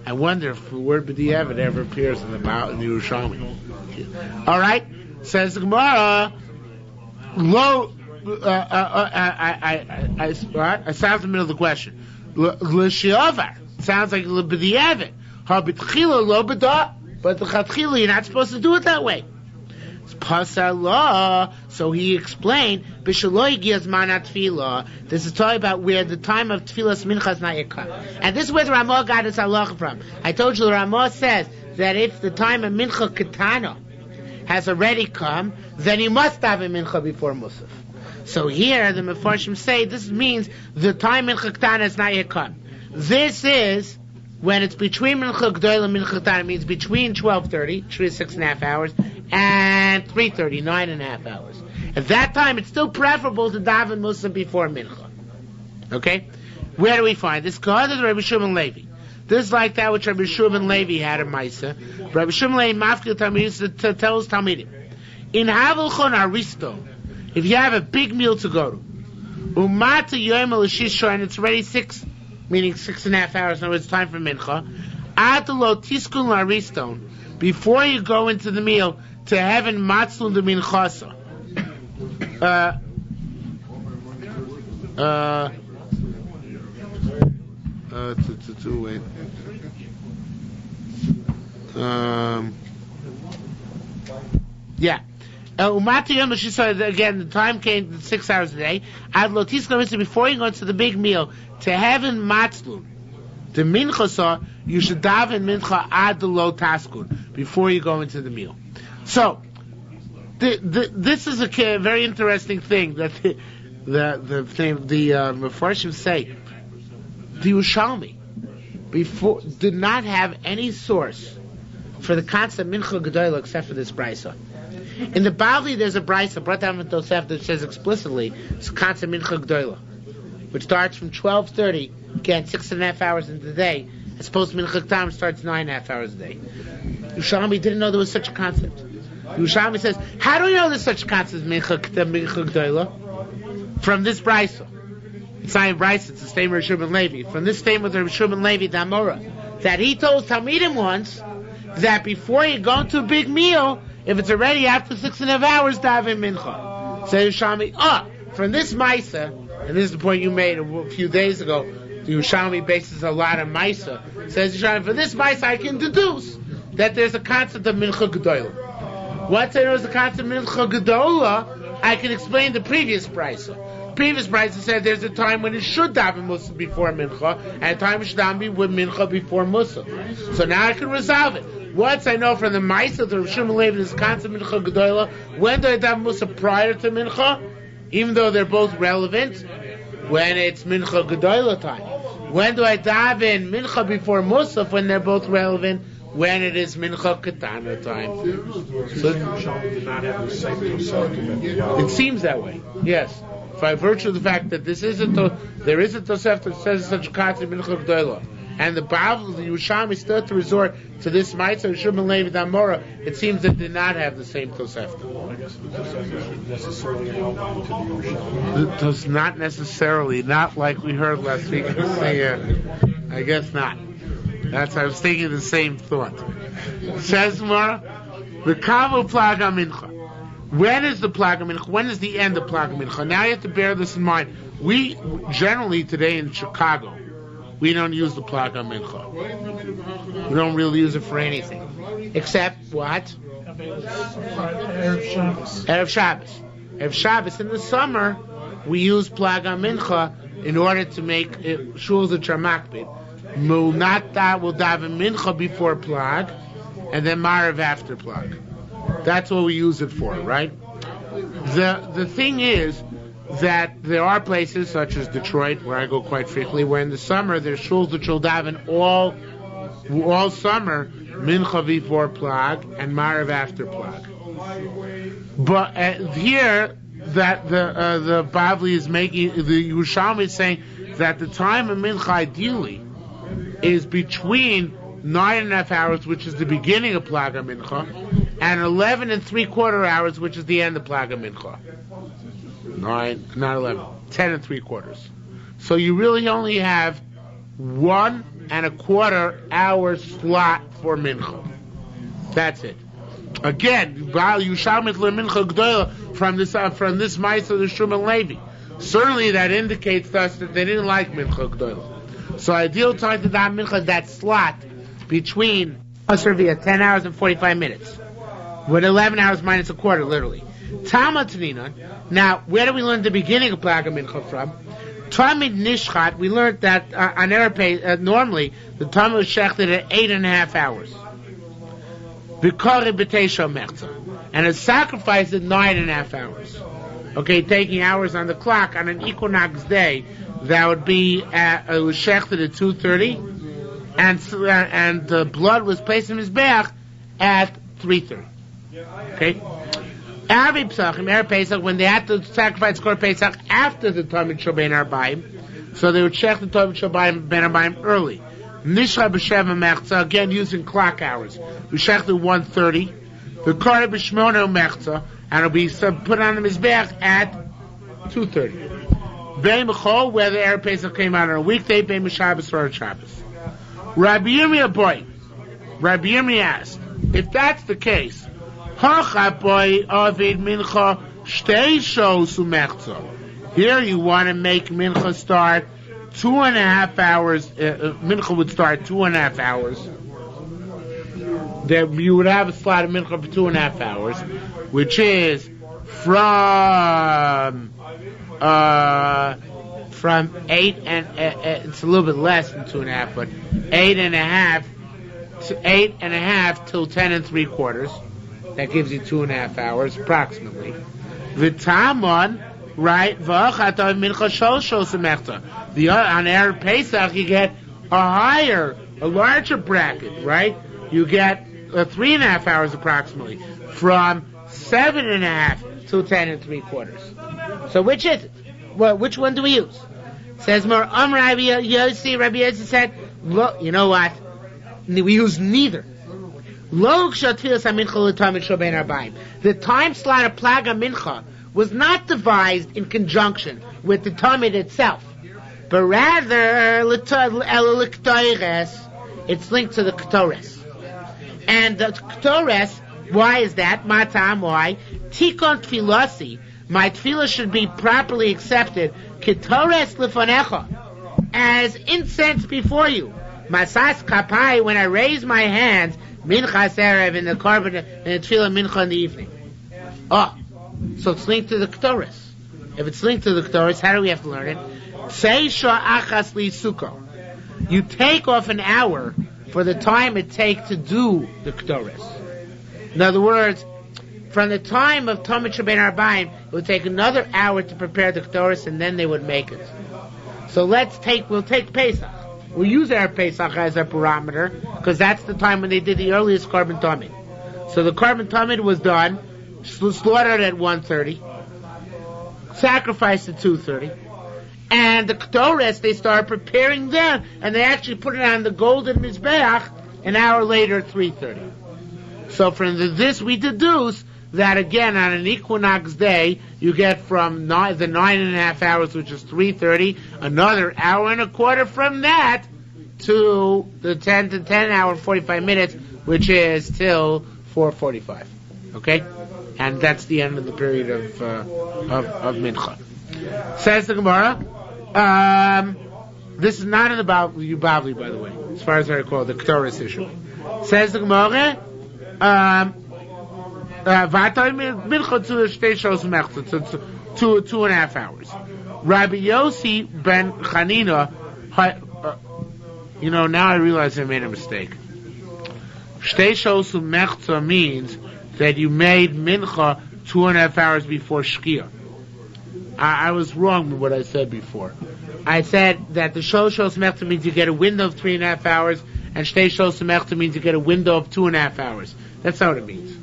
I wonder if the word b'di'evet ever appears in the Yerushalmi. All right, says the Gemara. Lo, I stopped in the middle of the question. L'she'avar sounds like b'di'evet. Ha b'tchila lo b'da, but the chatchila you're not supposed to do it that way. Pasala, so he explained, this is talking about where the time of tefillas mincha is not yet come. And this is where the Ramah got his halacha from. I told you the Ramah says that if the time of mincha ketana has already come, then you must have a mincha before musaf. So here the Mefarshim say this means the time mincha ketana is not yet come. This is when it's between mincha gdola and mincha ketana, means between 12:30, 6.5 hours, and 3:30, 9.5 hours. At that time, it's still preferable to daven musaf before mincha. Okay, where do we find this? Because of Rabbi Shimon Levi. This is like that which Rabbi Shimon Levi had in Maisa. Rabbi Shimon Levi mafkil talmidim tells talmidim in havelchon aristo. If you have a big meal to go to, umata yom l'shisha, and it's already 6, meaning 6.5 hours. In other words, it's time for mincha. Adlo tiskun l'ariston. Before you go into the meal, to heaven matzlun de minchasa. Wait. Yeah. Again, the time came 6 hours a day. Before you go into the big meal, to heaven matzlun. The minchasa, you should daven mincha ad lo taskun, before you go into the meal. So, this is a very interesting thing that the Mefarshim say. The Yerushalmi before did not have any source for the concept mincha gedola except for this brisa. In the Bavli, there's a brisa brought down from Tosef that says explicitly it's concept mincha gedola, which starts from 12:30, again 6.5 hours into the day. As opposed to mincha ketana starts 9.5 hours a day. Yerushalmi didn't know there was such a concept. Yerushalmi says, how do we know there's such a concept mincha gedola? From this brisa. It's not in brisa, it's the statement of Rabbi Shimon Levi. From this statement of Rabbi Shimon Levi Damora, that he told talmidim once that before you go into a big meal, if it's already after 6.5 hours, daven mincha. So Yerushalmi, from this Maisa, and this is the point you made a few days ago, the Yerushalmi bases a lot on Maisa. Says Yerushalmi, for this Maisa I can deduce that there's a concept of mincha gedola. Once I know the concept mincha gedola, I can explain the previous brisa. Previous brisa said there's a time when it should daven musa before mincha, and a time it should daven with mincha before musa. So now I can resolve it. Once I know from the Maisa the Yerushalmi Berachos concept mincha gedola, when do I daven musa prior to mincha? Even though they're both relevant, when it's mincha gedola time. When do I daven mincha before musa? When they're both relevant, when it is mincha katana time. So Yerushalmi did not have the same it seems that way. Yes. By virtue of the fact that there is a Tosefta that says such a concept mincha gedola, and the Bible, the Yerushalmi, still to resort to this Ma'aser Shuman Levi Damora, it seems that did not have the same Tosefta. I guess the Tosefta should necessarily outline to the Yerushalmi. It does not necessarily, not like we heard last week. I guess not. That's I was thinking the same thought. Says Mara, the Kavu Plaga Mincha. When is the Plaga Mincha? When is the end of Plaga Mincha? Now you have to bear this in mind. We generally today in Chicago, we don't use the Plaga Mincha. We don't really use it for anything. Except what? Erev Shabbos. Erev Shabbos. Erev Shabbos. In the summer, we use Plaga Mincha in order to make shuls that are makbid. Not will daven mincha before plag, and then marav after plag. That's what we use it for, right? The thing is that there are places such as Detroit, where I go quite frequently, where in the summer there's shuls that will daven all summer mincha before plag and marav after plag. But here that the Bavli is making, the Yerushalmi is saying that the time of mincha ideally is between 9.5 hours, which is the beginning of Plaga Mincha, and 11 3/4 hours, which is the end of Plaga Mincha. 10 3/4. So you really only have 1 1/4 hour slot for Mincha. That's it. Again, Yerushalmi Mincha Gdola from this Ma'aser the Shuman Levi. Certainly that indicates to us that they didn't like Mincha Gdola. So ideal time to daven mincha is that slot between 10 hours and 45 minutes, with 11 hours minus a quarter, literally. Tama Tanina. Now, where do we learn the beginning of Plaga Mincha from? Tamid Nishchat. We learned that on Erev normally the time was shechted at 8.5 hours. B'kori b'teisha mechza, and a sacrifice at 9.5 hours. Okay, taking hours on the clock on an equinox day. That would be it was shechted at 2:30, and the blood was placed in his back at 3:30. Okay, Erev Pesach, when they had to sacrifice Kor Pesach after the Tamid Shel Ben Arbaim, so they would shech the Tamid Shel Ben Arbaim early. Nishra b'sheva mechza, again using clock hours. We shechted 1:30. The Kor b'shmono mechza, and it'll be put on his back at 2:30. Bein Mechol, whether Erev Pesach came out on a weekday, Bein M'Shabbos or on Shabbos. Rabbi Yirmiyah asked, if that's the case, Hacha boy Avid Mincha Shtei Shos Umechza. Here you want to make Mincha start 2.5 hours. Mincha would start 2.5 hours. That you would have a slot of Mincha for 2.5 hours, which is from 8 and it's a little bit less than 2.5, but 8.5 till 10 3/4. That gives you 2.5 hours approximately. V'tamon, right? V'achatov mincha shos semechta. On Erev Pesach you get a larger bracket, right? You get 3.5 hours approximately, from 7.5 till 10 3/4. So which is it? Well, which one do we use? Says more. Rabbi Yossi said, look, you know what? We use neither. The time slot of Plaga Mincha was not devised in conjunction with the Talmud itself, but rather it's linked to the Ketores. And the Ketores, why is that? Matam, why? Tikon Tfilasi. My tefillah should be properly accepted, ketores lefanecha, as incense before you. Masas kapai, when I raise my hands, minchas erev in the carbon and the tefillah mincha in the evening. Oh, so it's linked to the Ketores. If it's linked to the Ketores, how do we have to learn it? Seisha achas li sukkah. You take off an hour for the time it takes to do the Ketores. In other words, from the time of Tomit Shabbein Arbaim, it would take another hour to prepare the Ketores, and then they would make it. So we'll take Pesach. We'll use our Pesach as a parameter, because that's the time when they did the earliest Korban Tamid. So the Korban Tamid was done, slaughtered at 1:30, sacrificed at 2:30, and the Ketores, they start preparing then, and they actually put it on the golden Mizbeach an hour later at 3:30. So from this we deduce that again on an equinox day you get from the 9.5 hours, which is 3:30, another hour and a quarter from that to the 10 to 10 hour and 45 minutes, which is till 4:45. Okay, and that's the end of the period of mincha. Says the Gemara. This is not in the Bavli, by the way, as far as I recall, the Ketores issue. Says the Gemara. 2.5 hours. Rabbi Yossi ben Chanina, now I realize I made a mistake. Shtei shos umechza means that you made mincha 2.5 hours before shkia. I was wrong with what I said before. I said that the shos umechza means you get a window of 3.5 hours, and shtei shos umechza means you get a window of 2.5 hours. That's not what it means.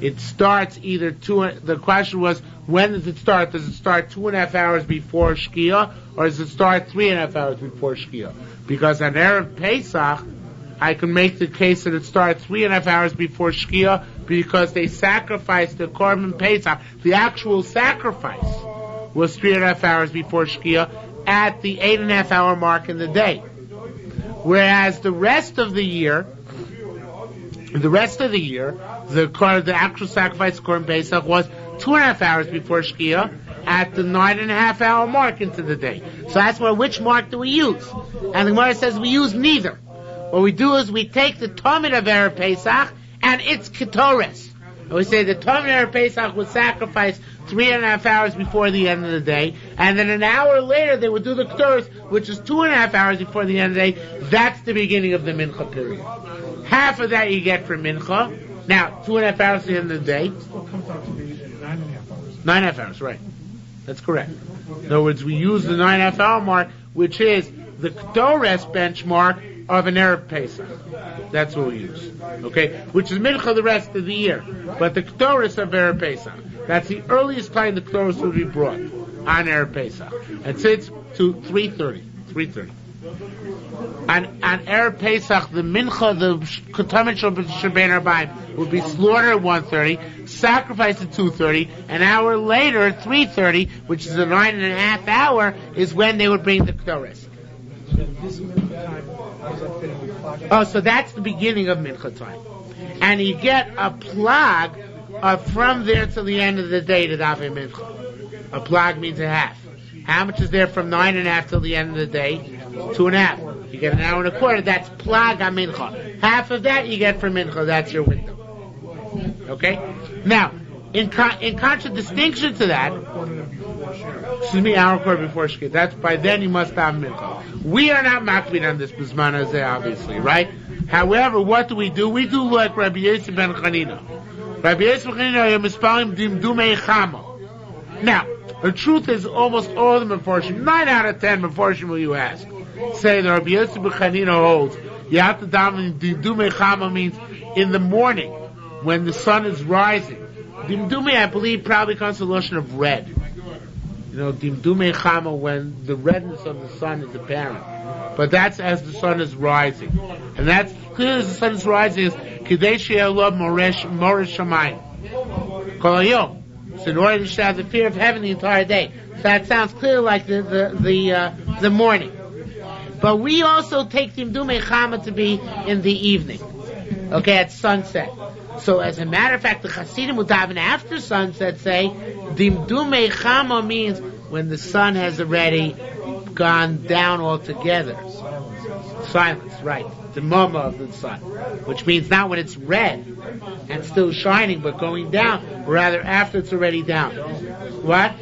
It starts either the question was, when does it start? Does it start 2.5 hours before Shkia, or does it start 3.5 hours before Shkia? Because on Erev Pesach, I can make the case that it starts 3.5 hours before Shkia, because they sacrificed the Korban Pesach. The actual sacrifice was 3.5 hours before Shkia at the 8.5 hour mark in the day. Whereas the rest of the year, the actual sacrifice of Korban Pesach was 2.5 hours before Shkia at the 9.5 hour mark into the day. So that's which mark do we use? And the Gemara says we use neither. What we do is we take the Tamid of Erev Pesach and its Ketores. And we say the Tamid of Erev Pesach would sacrifice 3.5 hours before the end of the day, and then an hour later they would do the Ketores, which is 2.5 hours before the end of the day. That's the beginning of the Mincha period. Half of that you get from Mincha. Now, 2.5 hours at the end of the day. Still comes out to be 9.5 hours. 9.5 hours, right. That's correct. In other words, we use the 9.5 hour mark, which is the Ketores benchmark of an Erev Pesach. That's what we use. Okay? Which is Mincha the rest of the year. But the Ketores of Erev Pesach. That's the earliest time the Ketores will be brought on Erev Pesach. And sits to 3:30. 3:30. On Erev Pesach, the Mincha, the Tomit Shabbein Arbaim, will be slaughtered at 1:30, sacrificed at 2:30, an hour later, at 3:30, which is a 9.5 hour, is when they would bring the Ketores. This mincha time, how does that fit in with Plag? Oh, so that's the beginning of Mincha time. And you get a Plag from there till the end of the day to Davei Mincha. A Plag means a half. How much is there from 9.5 till the end of the day? 2.5. You get an hour and a quarter, that's Plag on Mincha. Half of that you get from Mincha, that's your window. Okay? Now, in contradistinction to that, hour and quarter before Shkia, that's by then you must have Mincha. We are not makbid on this Bisman Hazeh, obviously, right? However, what do? We do like Rabbi Yossi ben Chanina. Rabbi Yossi ben Chanina, mispalim dimdumei chama. Now, the truth is almost all of the Meforshim, 9 out of 10 Meforshim will you ask, say that Rabbi Yossi ben Chanina holds, you have to daven dimdumei chama means in the morning, when the sun is rising. Dimdumei, I believe, probably comes from the notion of red. Dimdumei chama, when the redness of the sun is apparent. But that's as the sun is rising. And that's clear as the sun is rising is Kidei she'elo moresh shamayim. Kol hayom. So in order to have the fear of heaven the entire day. So that sounds clear like the morning. But we also take Dimdumei chama to be in the evening. Okay, at sunset. So as a matter of fact, the Hasidim would daven after sunset say, Dimdumei chama means when the sun has already gone down altogether. Silence, right. The mama of the sun. Which means not when it's red and still shining, but going down, rather after it's already down. What?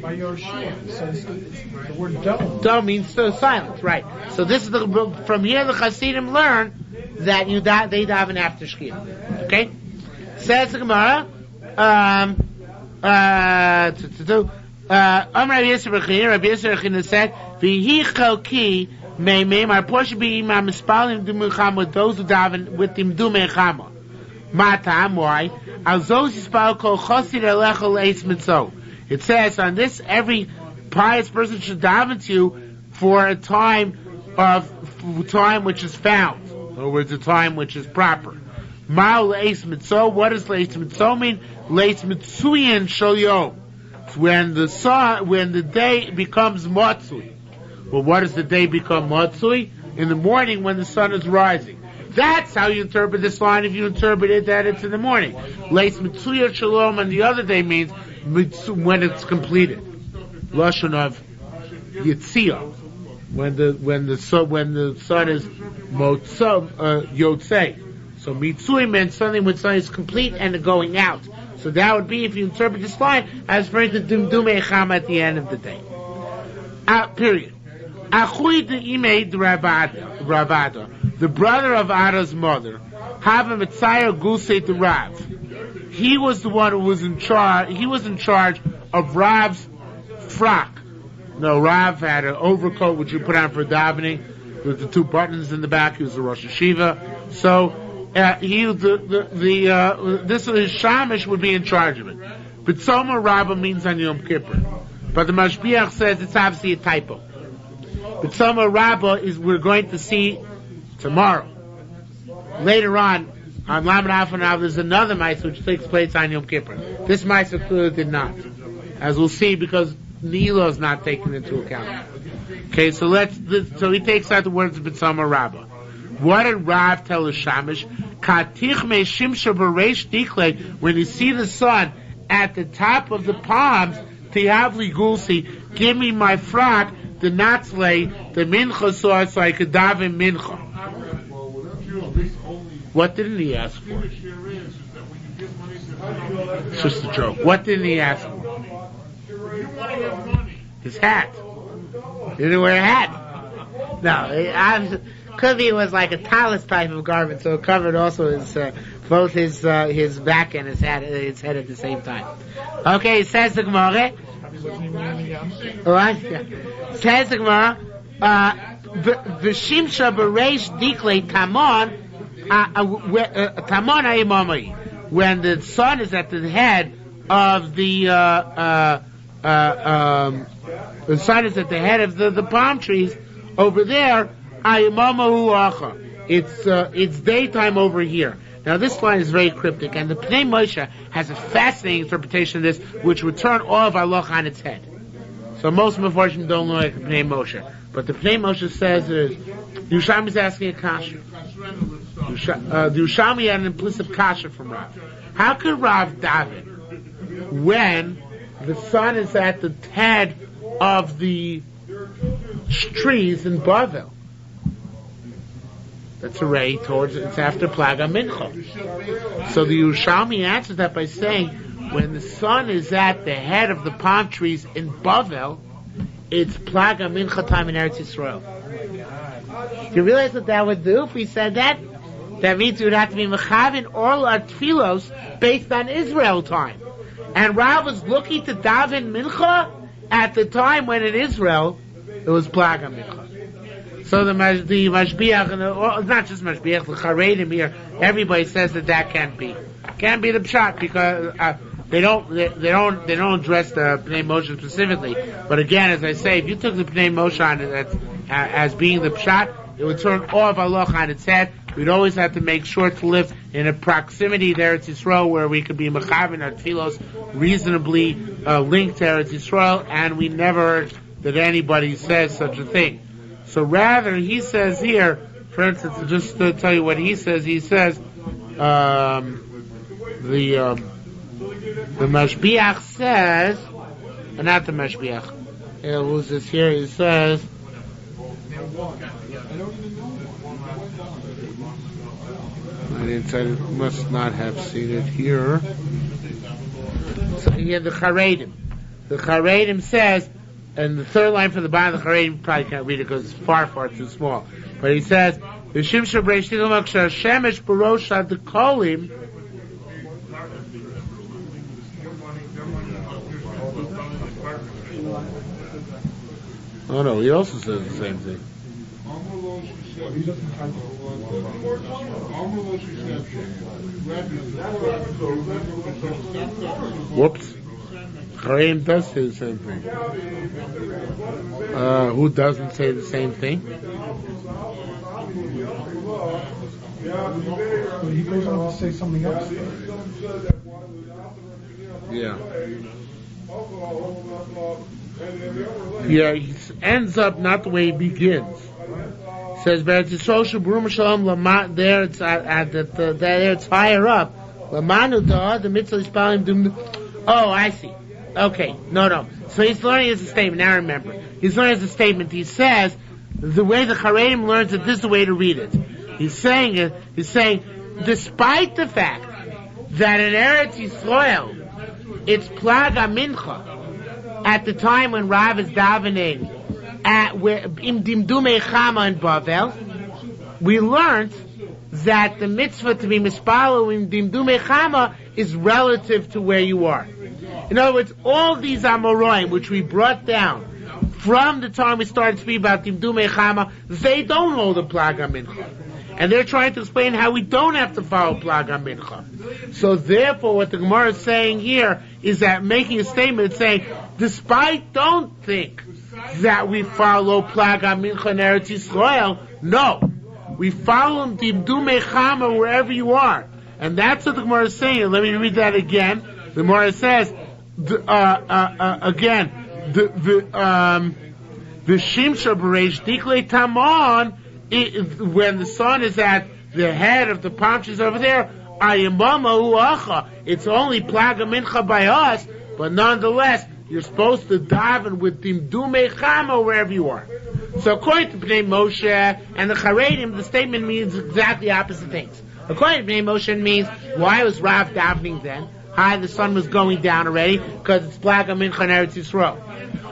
By your shiur, it says the word dome. Dome means still silence, right. So this is from here the Hasidim learn that they daven after Shkia. Okay? Says the Gemara, Rabbi Yisrael said, "V'hi chalki meimim." Our portion be imam mispalim dumei with those who daven with him dumei chama. Matam, why? Al zos yispal kol chosid alecha leis mitzvah. It says on this, every pious person should daven to you for a time which is found. In other words, a time which is proper. Ma leis mitzvah. What does leis mitzvah mean? Leis mitzuyin shel yom. When the day becomes matzui. Well, what does the day become matzui? In the morning when the sun is rising. That's how you interpret this line if you interpret it that it's in the morning. Leis mitzuya shalom, and the other day means when it's completed. Lashon of yitzia, when the sun is yotzei. So mitzui meant something when sun is complete and going out. So that would be if you interpret this line as referring to dumei chama at the end of the day. Period. Achui de'imei Ravada, the brother of Ada's mother, have a Mitzayah Gusei to Rav. He was the one who was in charge. He was in charge of Rav's frock. No, Rav had an overcoat which you put on for davening with the two buttons in the back. He was the Rosh Hashiva. So this Shamish would be in charge of it. But Tzoma Rabbah means on Yom Kippur. But the Mashbiach says it's obviously a typo. But Tzoma Rabbah we're going to see tomorrow. Later on Lamed Afanav, there's another Maisa which takes place on Yom Kippur. This Maisa clearly did not. As we'll see, because Nilo is not taken into account. Okay, so so he takes out the words of B'tzama Rabbah. What did Rav tell the Shamish? Katich me shimsha b'reish dikle, when you see the sun at the top of the palms, tihavli gulsi, give me my frock, the natzle, the mincha so I could daven mincha. What didn't he ask for? It's just a joke. What didn't he ask for? His hat. He didn't wear a hat. No, could be it was like a talus type of garment, so it covered also both his back and his head at the same time. Okay, says the Gemara. What? Says the Gemara. V'shimsha b'reish dikle tamon. When the sun is at the head of the sun is at the head of the palm trees over there, it's daytime over here. Now this line is very cryptic, and the Pnei Moshe has a fascinating interpretation of this, which would turn all of halacha on its head. So most Mefarshim don't know like the Pnei Moshe, but the Pnei Moshe says Yerushalmi is asking a kasha. The Yerushalmi had an implicit kasha from Rav. How could Rav daven when the sun is at the head of the trees in Bavel? That's already it's after Plaga Mincha. So the Yerushalmi answers that by saying, when the sun is at the head of the palm trees in Bavel, it's Plaga Mincha time in Eretz Yisrael. Do you realize what that would do if we said that? That means we would have to be Mechavin all our tfilos based on Israel time. And Rav was looking to daven Mincha at the time when in Israel it was Plaga Mincha. So the Mashbiach, and not just Mashbiach, the Charedim here, everybody says that can't be. Can't be the Pshat, because they don't address the Pnei Moshe specifically. But again, as I say, if you took the Pnei Moshe on it as being the Pshat, it would turn all of halacha on its head. We'd always have to make sure to live in a proximity to Eretz Yisrael where we could be Mechavin our tfilos reasonably linked to Eretz Yisrael, and we never heard that anybody says such a thing. So rather, he says here, for instance, just to tell you what he says the Mashbiach says, not the Mashbiach, who's this here, he says, I didn't say it, must not have seen it here. So here the Charedim. The Charedim says, and the third line from the bottom of the Charedim, probably can't read it because it's far, far too small. But he says, V'shim Shabreish Tigamak Shemesh Barosh Adikolim. Oh no, he also says the same thing. Whoops. Chareim does say the same thing. Who doesn't say the same thing? But he goes on to say something else. Yeah. Yeah, he ends up not the way he begins. Says, there it's there it's higher up. The mitzvah. Oh, I see. Okay, no. So he's learning as a statement. Now remember, he's learning as a statement. He says the way the Charedim learns it. This is the way to read it. He's saying, despite the fact that in Eretz Yisrael it's Plaga Mincha at the time when Rav is davening in Dimdumei Chama in Bavel, we learned that the mitzvah to be mispalo in Dimdumei Chama is relative to where you are. In other words, all these Amoraim, which we brought down from the time we started speaking about Dimdumei Chama, they don't hold a Plaga Mincha. And they're trying to explain how we don't have to follow Plaga Mincha. So therefore, what the Gemara is saying here is that making a statement saying, don't think that we follow Plaga Mincha in Eretz Yisrael. No. We follow Dimdumei Chama wherever you are. And that's what the Gemara is saying. Let me read that again. The Gemara says, again, the Shimsha Bereish Diklei Tamon, when the sun is at the head of the palm trees over there, it's only Plaga Mincha by us, but nonetheless, you're supposed to daven with Dimdumei Chama wherever you are. So according to Bnei Moshe and the Charedim, the statement means exactly opposite things. According to Bnei Moshe, it means, why was Rav davening then? The sun was going down already, because it's Plaga Mincha in Eretz Yisrael.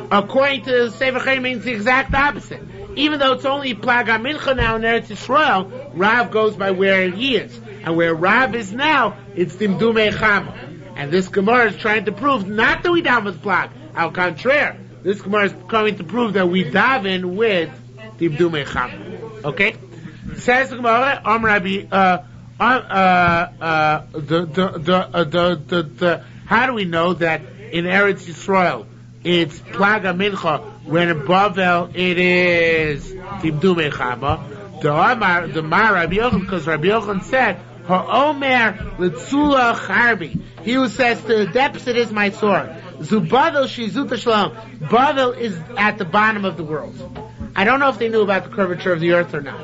According to the Sefer Chaim, it means the exact opposite. Even though it's only Plaga Mincha now in Eretz Yisrael, Rav goes by where he is. And where Rav is now, it's Dimdumei Chama. And this Gemara is trying to prove, not that we daven with Plag, au contraire, this Gemara is coming to prove that we daven with Dimdumei Chama. Okay? Says the Gemara, how do we know that in Eretz Yisrael it's Plaga Mincha, when in Bavel it is Dimdumei Chama? The Mar Rabbi Yochanan, because Rabbi Yochanan said, Ha'omer l'tzula charbi. He who says to the depths it is my sword. Zubadel shizuta shalom. Bavel is at the bottom of the world. I don't know if they knew about the curvature of the earth or not.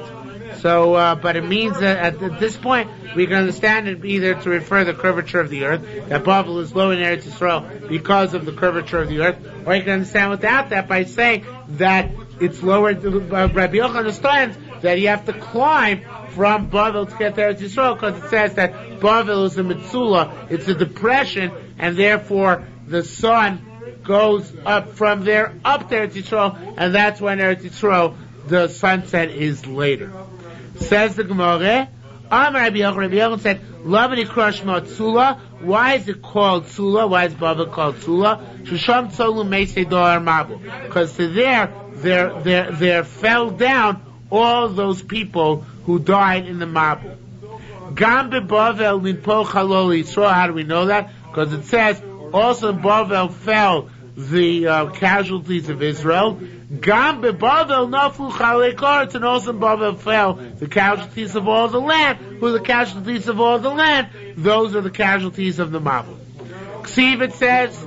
So, but it means that at this point we can understand it either to refer the curvature of the earth, that Bavel is low in Eretz Yisrael because of the curvature of the earth, or you can understand without that by saying that it's lower. Rabbi Yochanan understands that you have to climb from Bavel to get to Eretz Yisrael, because it says that Bavel is a Metzula, it's a depression, and therefore the sun goes up from there up to Eretz Yisrael, and that's when Eretz Yisrael the sunset is later. Says the Gemara, Rabbi Yochanan said, Lavani Krush Matzula. Why is it called Tzula? Why is Bavel called Tzula? Shusham Tzolu Meisei Doar Mabu. Because to there fell down all those people who died in the Mabul. Gam beBavel Minpo Chalol Yisrael. How do we know that? Because it says also in Bavel fell the casualties of Israel. Gam beBavel Naflu Chalei Koretz, and also in Bavel fell the casualties of all the land. Who are the casualties of all the land? Those are the casualties of the Mabul. Ksiv it says.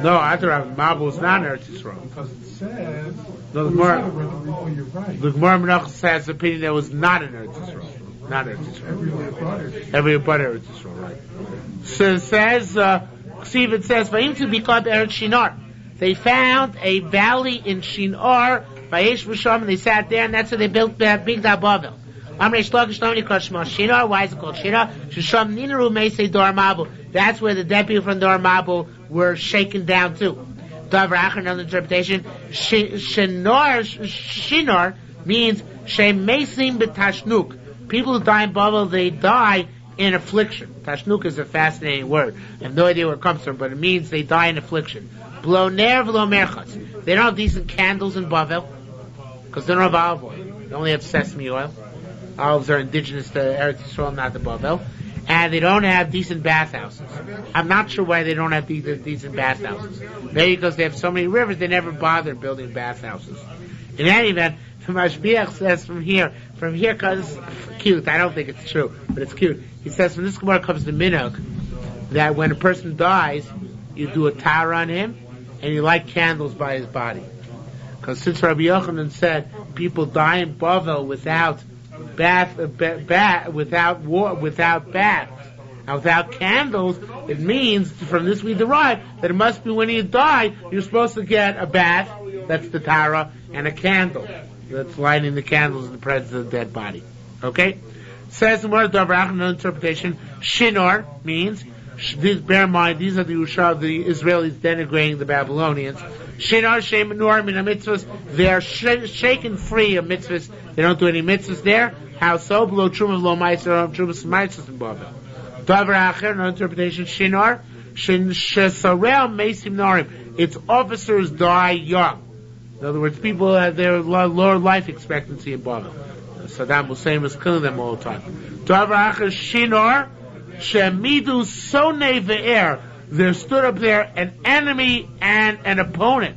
No, I thought Mabul is not Eretz Yisrael. Because it says. No, the Gemara. You're right. The Gemara Menachos has the opinion that was not in Eretz Yisrael. Not Eretz Yisrael. Every but Eretz Yisrael, right? So it says, Ksiv it says, "Vayim to be called Eretz Shinar." they found a valley in Shiur by Yesh Misham, and they sat there, and that's where they built that big Bavel. Amrei Shlokish Lomni called Shema Shiur. Why is it called Shiur? Shisham Ninaru Meisei Dor Mabul. That's where the dead people from Dor Mabul were shaken down too. Davar Acher, another interpretation. Shinor means Shemesim B'Tashnuk. People who die in Bavel, they die in affliction. Tashnuk is a fascinating word. I have no idea where it comes from, but it means they die in affliction. Blo ner v'lo merchas. They don't have decent candles in Bavel because they don't have olive oil. They only have sesame oil. Olives are indigenous to Eretz Yisrael, not to Bavel. And they don't have decent bathhouses. I'm not sure why they don't have decent bathhouses. Maybe because they have so many rivers, they never bother building bathhouses. In any event, the Mashbiach says from here, because it's cute. I don't think it's true, but it's cute. He says from this Gemara comes the minhag that when a person dies, you do a tar on him, and you light candles by his body. Because since Rabbi Yochanan said people die in Bavel without bath, without bath, and without candles, it means from this we derive that it must be when you die, you're supposed to get a bath, that's the Tara, and a candle, that's lighting the candles in the presence of the dead body. Okay? Says the word Davrach, another interpretation, Shinor means, bear in mind, these are the Israelis denigrating the Babylonians. Shinar Shem Nor Min mitzvahs. They are shaken free of mitzvahs. They don't do any mitzvahs there. How so? Below Truma, below Meiser, Truma, Meiser, and Bavel. Davar Acher, another interpretation. Shinar Shin Shesarel Mesim Norim. Its officers die young. In other words, people have their lower life expectancy in Bavel. Saddam Hussein was killing them all the time. Davar Acher Shinar Shemidu Sone Ve'er. There stood up there an enemy and an opponent.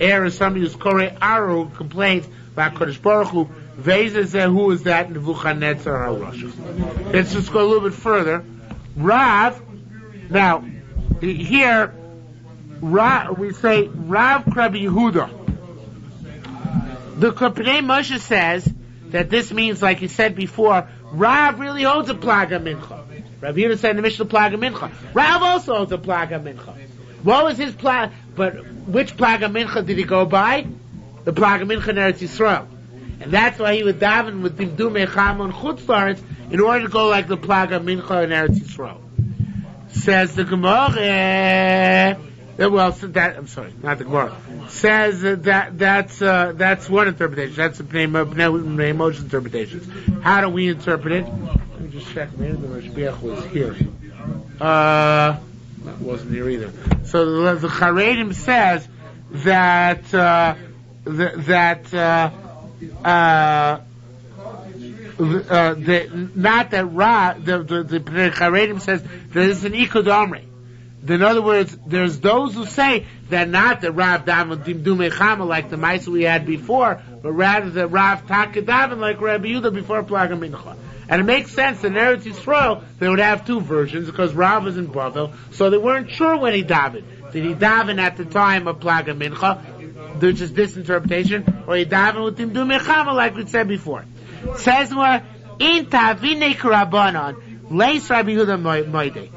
Er is somebody who's Korei Aru, who complains about Kodesh Baruch Hu. Veza, who is that? Nebuchadnezzar HaRosh. Let's just go a little bit further. Rav, now, here, we say Rav Rabbi Yehuda. The Kopnei Moshe says that this means, like he said before, Rav really holds a Plaga Mincha. Rabbi Yehuda said in the Mishnah Plaga Mincha. Rav also holds a Plaga Mincha. What was his Plaga? But which Plaga Mincha did he go by? The Plaga Mincha in Eretz Yisrael. And that's why he would daven with Dimdumei Chama and Chutzlaretz in order to go like the Plaga Mincha in Eretz Yisrael. Says the Gemara. I'm sorry, not the Gemara. Says that's one interpretation. That's the Bnei Moshe interpretation. How do we interpret it? Let me just check. Maybe the Mashbiach was here. That wasn't here either. So the Charedim says that not that Ra. The Charedim says there is an Ikud Omri. In other words, there's those who say that not that Rav Daven Dimdumei Chama like the mice we had before, but rather that Rav Taka Daven like Rabbi Yehuda before Plaga Mincha. And it makes sense that in Eretz Yisrael they would have two versions because Rav was in Bavel, so they weren't sure when he davened. Did he daven at the time of Plaga Mincha, which is this interpretation, or he davened with Dimdumei Chama like we said before? It says more in Tavine Karabanan Leis Rabbi Yehuda Moide.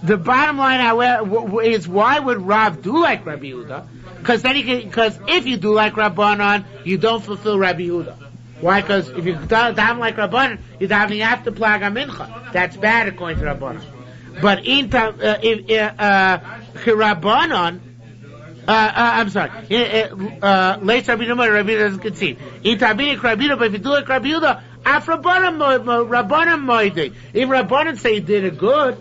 The bottom line, however, is why would Rav do like Rabbi Yehuda? Because if you do like Rabbanan, you don't fulfill Rabbi Yehuda. Why? Because if you daven like Rabbanan, you're davening after Plaga Mincha. That's bad according to Rabbanan. But if Rabbanan, I'm sorry, late Rabbi Yehuda doesn't concede. In Tabinik Rabbi Yehuda, but if you do like Rabbi Yehuda, after Rabbanan Moide, if Rabbanan say you did it good.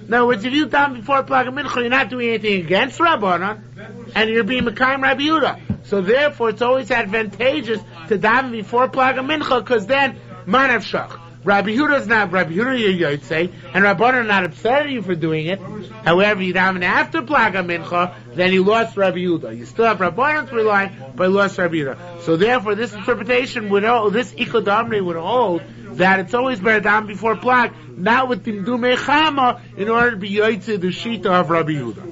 In other words, if you daven before Plaga Mincha, you're not doing anything against Rabbanan, and you're being Mekayim Rabbi Yehuda. So therefore, it's always advantageous to daven before Plaga Mincha, because then, Manav Shach. Rabbi Yehuda is not Rabbi Yehuda, you'd say, and Rabbanan are not upset at you for doing it. However, you daven after Plaga Mincha, then you lost Rabbi Yehuda. You still have Rabbanan to rely, but you lost Rabbi Yehuda. So therefore, this interpretation would hold, this Ikud Amri would hold, that it's always better daven before Plag, not with Dimdumei Chama, in order to be yoytze the shita of Rabbi Yehuda.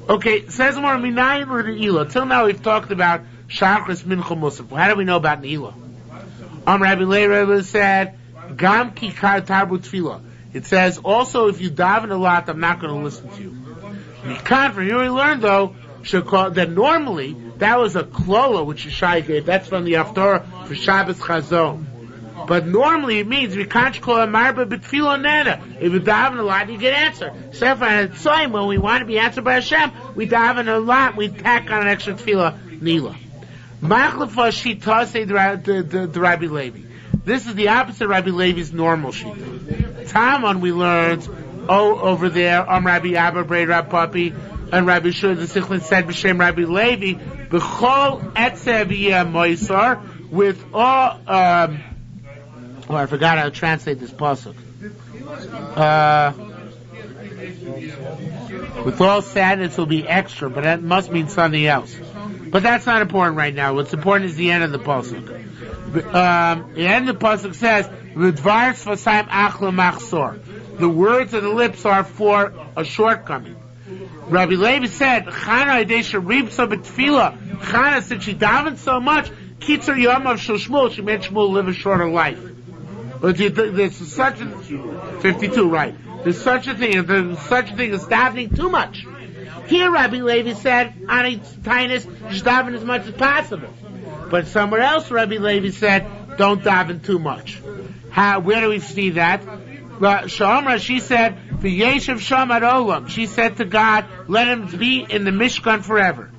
Okay, says more Minayin or Ne'ilah. Till now we've talked about Shachris Mincha Musaf. How do we know about Ne'ilah? Rabbi Leir said, Gam Kikar Tarbu Tfilah. It says, also if you daven a lot, I'm not going to listen to you. From here we learn though, that normally that was a klola which Yeshai gave. That's from the Haftorah for Shabbos Chazon. But normally it means we can't call a marba b'tfilo nana. If you daven a lot, you get answered. So when we want to be answered by Hashem, we daven a lot. We tack on an extra tefillah nila. Machlefah shita say the Rabbi Levi. This is the opposite of Rabbi Levi's normal shita. Talmud we learned over there Rabbi Abba Braid Rab Papi and Rabbi Shur the Sichlin said b'shem Rabbi Levi b'chol etzev yeh moisar with all. I forgot how to translate this pasuk. With all sadness will be extra, but that must mean something else. But that's not important right now. What's important is the end of the pasuk. The end of the pasuk says, "V'dvar sfasayim achla machsor." The words of the lips are for a shortcoming. Rabbi Levi said, "Chana idesha ribsa b'tfila." Chana said she davened so much, kitzer yom of Shmuel. She made Shmuel live a shorter life. But there's such a 52, right? There's such a thing. There's such a thing as davening too much. Here, Rabbi Levi said, "Ani tainus, just daven as much as possible." But somewhere else, Rabbi Levi said, "Don't daven too much." How? Where do we see that? Shomra, she said, "V'yeshev shamad olam." She said to God, "Let him be in the Mishkan forever."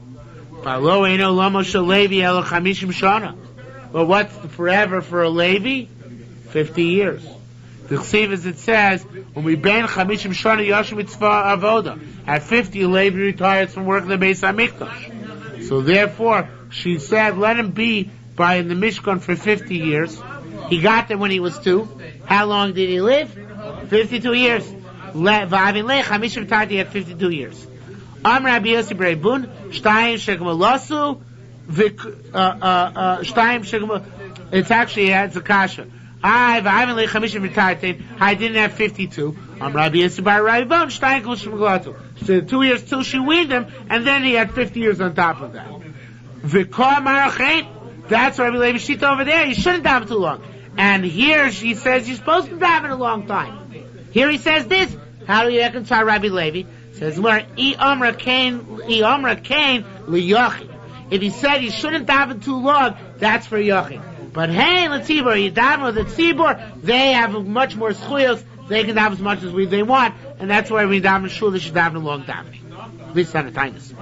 But what's the forever for a Levi? 50 years. The Chsiv, as it says, when we ban Chamishim Shana Yashim Mitzvah Avoda, at 50 a Levi retires from working the Beis HaMikdash. So therefore, she said, let him be in the Mishkan for 50 years. He got there when he was 2. How long did he live? 52 years. V'avin lech Chamishim Tati had 52 years. Rabbi Yossi Breibun, Shtayim Shekmalasu, Shtayim Shekmal. It's actually it's a kasha. I didn't have 52. Rabbi Yossi Bar Rabbon, Shtayim Shekmalasu. So 2 years till she weaned him, and then he had 50 years on top of that. V'kol Marachain. That's Rabbi Levi Shita over there. You shouldn't daven too long. And here she says you're supposed to daven a long time. Here he says this. How do you reconcile Rabbi Levi? Says where I Amra Kain liYachid. If he said you shouldn't daven too long, that's for Yachid. But hey, let's see, you daven with the tzibur, they have much more schuyos. They can daven as much as they want, and that's why we daven shul. They should daven a long davening. At least on the kindness.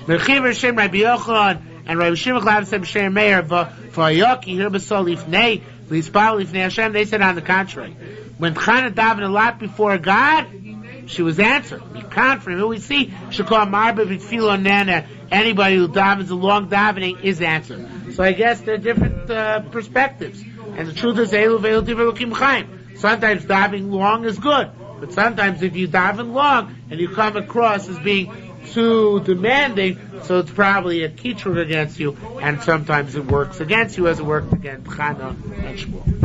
Mechiver Shem Rabbi Yochanan and Rabbi Shimon Chlav said Shem Meir v'Yaki here b'Sol Lifnei Lispal Lifnei Hashem. They said on the contrary. When Chana davened a lot before God, she was answered. We can't from here we see Shekol Marba B'Tfilo Nana. Anybody who davens a long davening is answered. So I guess there are different perspectives. And the truth is, Elu Ve'elu Divrei Elokim Chaim. Sometimes davening long is good, but sometimes if you daven long and you come across as being too demanding, so it's probably a kitrug against you, and sometimes it works against you as it worked against Chana and Shmuel.